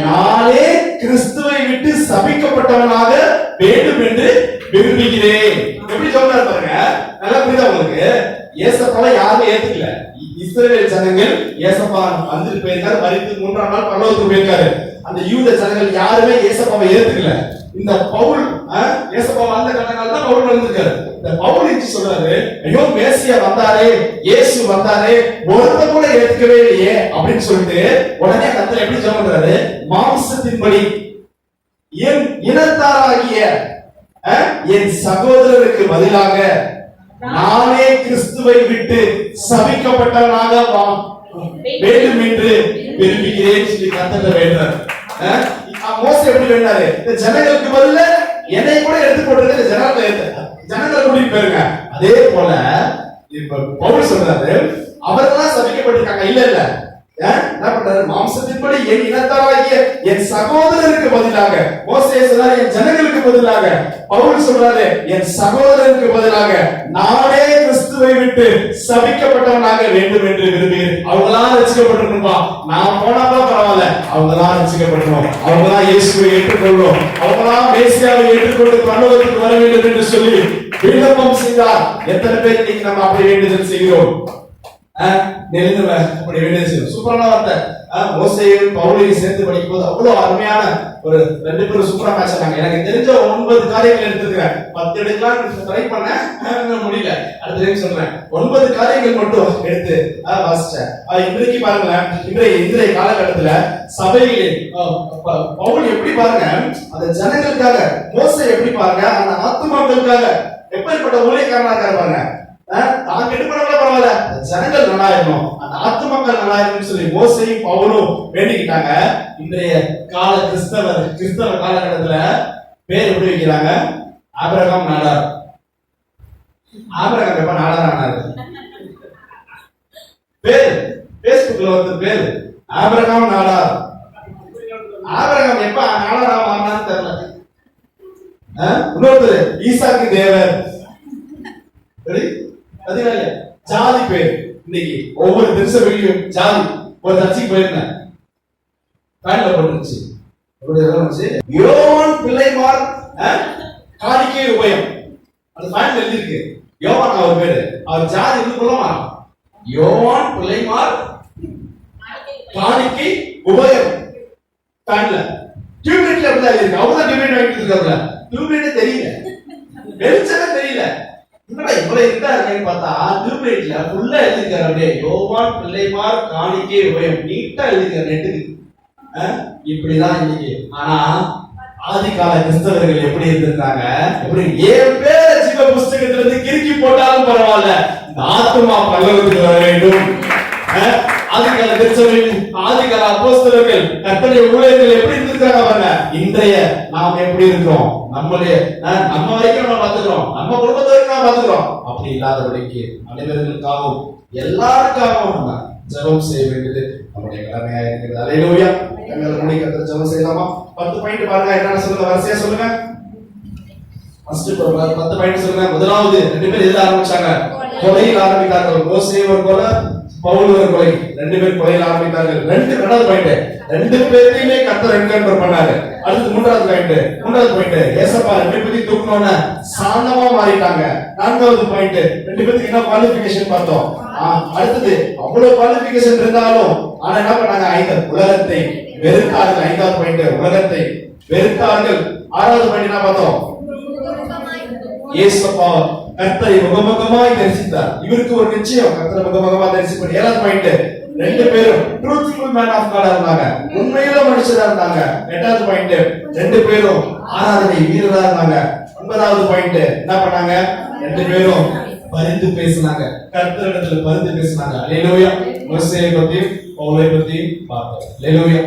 நானே கிறிஸ்துவை விட்டு சபிக்கப்பட்டவனாக வேண்டும் என்று விரும்புகிறேன். எப்படி சொல்றாரு பாருங்க, நல்லா புரியுதா உங்களுக்கு? ஏசப்பாவை யாருமே ஏத்துக்கல. இஸ்ரவேல் ஜனங்கள் ஏசப்பா வந்துட்டு போயிருக்காரு, மரித்து 3ஆம் நாள் பரலோகத்துக்கு போயிருக்காரு. அந்த யூத ஜனங்கள் யாருமே ஏசப்பாவை ஏத்துக்கல. இந்த பவுல் ஏசப்பா வந்த காரணத்தால தான் பவுல் வந்திருக்காரு. இந்த பவுல் இஞ்சி சொல்றாரு, ஐயோ மேசியா வந்தாரே, இயேசு வந்தாரே, ஒருத்த கூட ஏத்துக்கவே இல்லையே அப்படின்னு சொல்லிட்டு உடனே கர்த்தர் எப்படி ஜெபம் பண்றாரு? மாம்சத்தின்படி என் இனத்தாராகிய என் சகோதரருக்கு பதிலாக நானே கிறிஸ்துவை விட்டு சபிக்கப்பட்டவனாக வேண்டும் என்று விரும்புகிறேன் சொல்லி கர்த்தர் வேண்டார். மோசே எப்படி வேண்டாரு? இந்த ஜனங்களுக்கு பதிலா என்னை கூட எடுத்து போட்டு ஜனங்களை கூட்டிட்டு போயிருங்க. அதே போல இப்ப பவுல் சொல்றாரு, அவர்களாம் சபிக்கப்பட்டிருக்காங்க. இல்ல இல்ல, என்ன பண்றாரு? மாம்சத்தின்படி என் இனத்தாராகிய என் சகோதரருக்கு பதிலாக. மோசே சொல்றாரு என் ஜனங்களுக்கு பதிலாக, பவுல் சொல்றாரு என் சகோதரருக்கு பதிலாக நானே கிறிஸ்துவை விட்டு சபிக்கப்பட்டவனாக வேண்டும் என்று விரும்புகிறேன். அவங்களாம் ரட்சிக்கப்பட்டிருக்கணும்பா, நான் போனாலும் பரவாயில்ல, அவங்களாம் ரட்சிக்கப்படணும், அவங்களாம் இயேசுவை ஏற்றுக்கொள்ளணும், அவங்களாம் மேசியாவை ஏற்றுக்கொண்டு பரலோகத்துக்கு வர வேண்டும் என்று சொல்லி விண்ணப்பம் செய்தார். எத்தனை பேர் இன்னைக்கு நம்ம அப்படி வேண்டுதல் செய்கிறோம்? சூப்பரான வார்த்தை. மோசேயும் பவுலையும் சேர்த்து படிக்கும் போது அவ்வளவு அருமையான ஒரு 2 பேரும் சூப்பரா மேட்ச் ஆனாங்க. எனக்கு தெரிஞ்ச 9 காரியங்கள் எடுத்துக்கிறேன். 10 எடுக்கலாம் ட்ரை பண்ண முடியல. அடுத்த டைம் சொல்றேன். 9 காரியங்கள் மட்டும் எடுத்து வாசிச்சேன். இன்றைக்கு பாருங்க, இன்றைய காலகட்டத்துல சபையிலே பவுல் எப்படி பாருங்க, அந்த ஜனங்களுக்காக, மோசே எப்படி பாருங்க அந்த ஆத்துமாக்களுக்காக எப்படிப்பட்ட ஊழியக்காரனா இருக்காரு பாருங்க. தான் கெட்டு போனவங்கள பரவாயில்ல, ஜனங்கள் நல்லா இருக்கணும், அந்த ஆத்துமக்கள் நல்லா இருக்கணும்னு சொல்லி மோசேயும் பவுலும் வேண்டிக்கிட்டாங்க. இன்றைய கால கிறிஸ்தவ காலகட்டத்துல பேர் எப்படி வைக்கிறாங்க? ஆபிரகாம் நாடார். ஆபிரகாம் எப்ப நாடார் ஆனாரு? பேர் பேஸ்புக்ல ஒருத்தர் பேரு ஆபிரகாம் நாடார். ஆபிரகாம் எப்ப நாடாரா மாறினான்னு தெரியல. இன்னொருத்தர் ஈசாக்கு தேவர். ஜாதி பேர். இன்னைக்கு ஒவ்வொரு திருச்சபையிலும் ஜாதி. ஒரு சர்ச்சைக்கு போயிருந்தேன், பேன்ல போட்டுருச்சு, யோவான் பிள்ளைமார் காணிக்கை உபயம். அது பேன்ல எழுதிருக்கு யோவான் அவர் பேரு. அவர் ஜாதி வந்து புலமா யோவான் பிள்ளைமார் காணிக்கை உபயம். பேன்ல டியூப்லைட்ல எப்படி எழுதிருக்கு? அவர்தான் டியூப்லைட் வாங்கிட்டு இருக்காருல. டியூப்லைட்டே தெரியல, வெளிச்சமே தெரியல. இவ்வளவு இருக்காருன்னு பார்த்தா டியூப்லைட்ல ஃபுல்லா எழுதிருக்காரு. அப்படியே யோவான் பிள்ளைமார் காணிக்கை உபயம் நீட்டா எழுதிருக்காரு நெட்டுக்கு. இப்படிதான் இன்னைக்கு. ஆனா ஆதிகால கிறிஸ்தவர்கள் எப்படி இருந்திருக்காங்க? எப்படி என் பேர ஜீவ புஸ்தகத்துல இருந்து கிறுக்கி போட்டாலும் பரவாயில்ல, இந்த ஆத்துமா பரலோகத்துக்கு வர வேண்டும். ஆதிகால கிறிஸ்தவர்கள், ஆதிகால அப்போஸ்தலர்கள், கர்த்தருடைய ஊழியர்கள் எப்படி இருந்திருக்காங்க பாருங்க. இன்றைய நாம் எப்படி இருக்கிறோம்? நம்ம வரைக்கும் நம்ம பாத்துக்கிறோம், நம்ம குடும்பத்தை வரைக்கும் நம்ம பாத்துக்கிறோம். அப்படி இல்லாதபடிக்கு அனைவர்களுக்காகவும் எல்லாருக்காகவும் நம்ம ஜெபம் செய்ய வேண்டியது நம்முடைய கடமையா இருக்கிறது. அல்லேலூயா. கண்களை மூடி கர்த்தரை ஜெபம் செய்யலாமா? 10 பாயிண்ட் பாருங்க. என்ன சொல்லுங்க, வரிசையா சொல்லுங்க. ஃபர்ஸ்ட் 10 பாயிண்ட் சொல்லுங்க. முதலாவது 2 பேர் எதிர ஆரம்பிச்சாங்க, கொலையில் ஆரம்பித்தார்கள். மோசே ஒரு கொலை, பவுல் ஒரு கொலை. 2 பேர் கொலையில் ஆரம்பித்தார்கள். ரெண்டாவது பாயிண்ட், 2 பேரையுமே கர்த்தர் என்கவுண்டர் பண்ணாரு. அடுத்து மூன்றாவது பாயிண்ட் ஏசப்பா 2 பேரையும் தூக்குனோனே சாந்தமா மாறிட்டாங்க. 4வது பாயிண்ட் 2 பேருக்கு என்ன குவாலிஃபிகேஷன் பார்த்தோம். அடுத்தது அவ்வளவு குவாலிஃபிகேஷன் இருந்தாலும் ஆனா என்ன பண்ணாங்க? உலகத்தை வெறுத்தார்கள். 5வது பாயிண்ட் உலகத்தை வெறுத்தார்கள். 6வது பாயிண்ட் என்ன பார்த்தோம்? ஏசப்பா கர்த்தரை முகமுகமாய் தரிசித்தார். இவருக்கு ஒரு நிச்சயம், கர்த்தரை முகமுகமாய் தரிசிப்பார். 7வது பாயிண்ட் 2 பேரும் ட்ரூத்ஃபுல் மேன் ஆஃப் காட் இருந்தாங்க, உண்மையுள்ள மனுஷரா இருந்தாங்க. 8வது பாயிண்ட் 2 பேரும் ஆராதனை வீரரா இருந்தாங்க. 9வது பாயிண்ட் என்ன பண்ணாங்க? 2 பேரும் பரிந்து பேசினாங்க, கர்த்தரிடத்துல பரிந்து பேசினாங்க. அல்லேலூயா. மோசேயை பத்தி பவுலை பத்தி பார்த்தோம். அல்லேலூயா.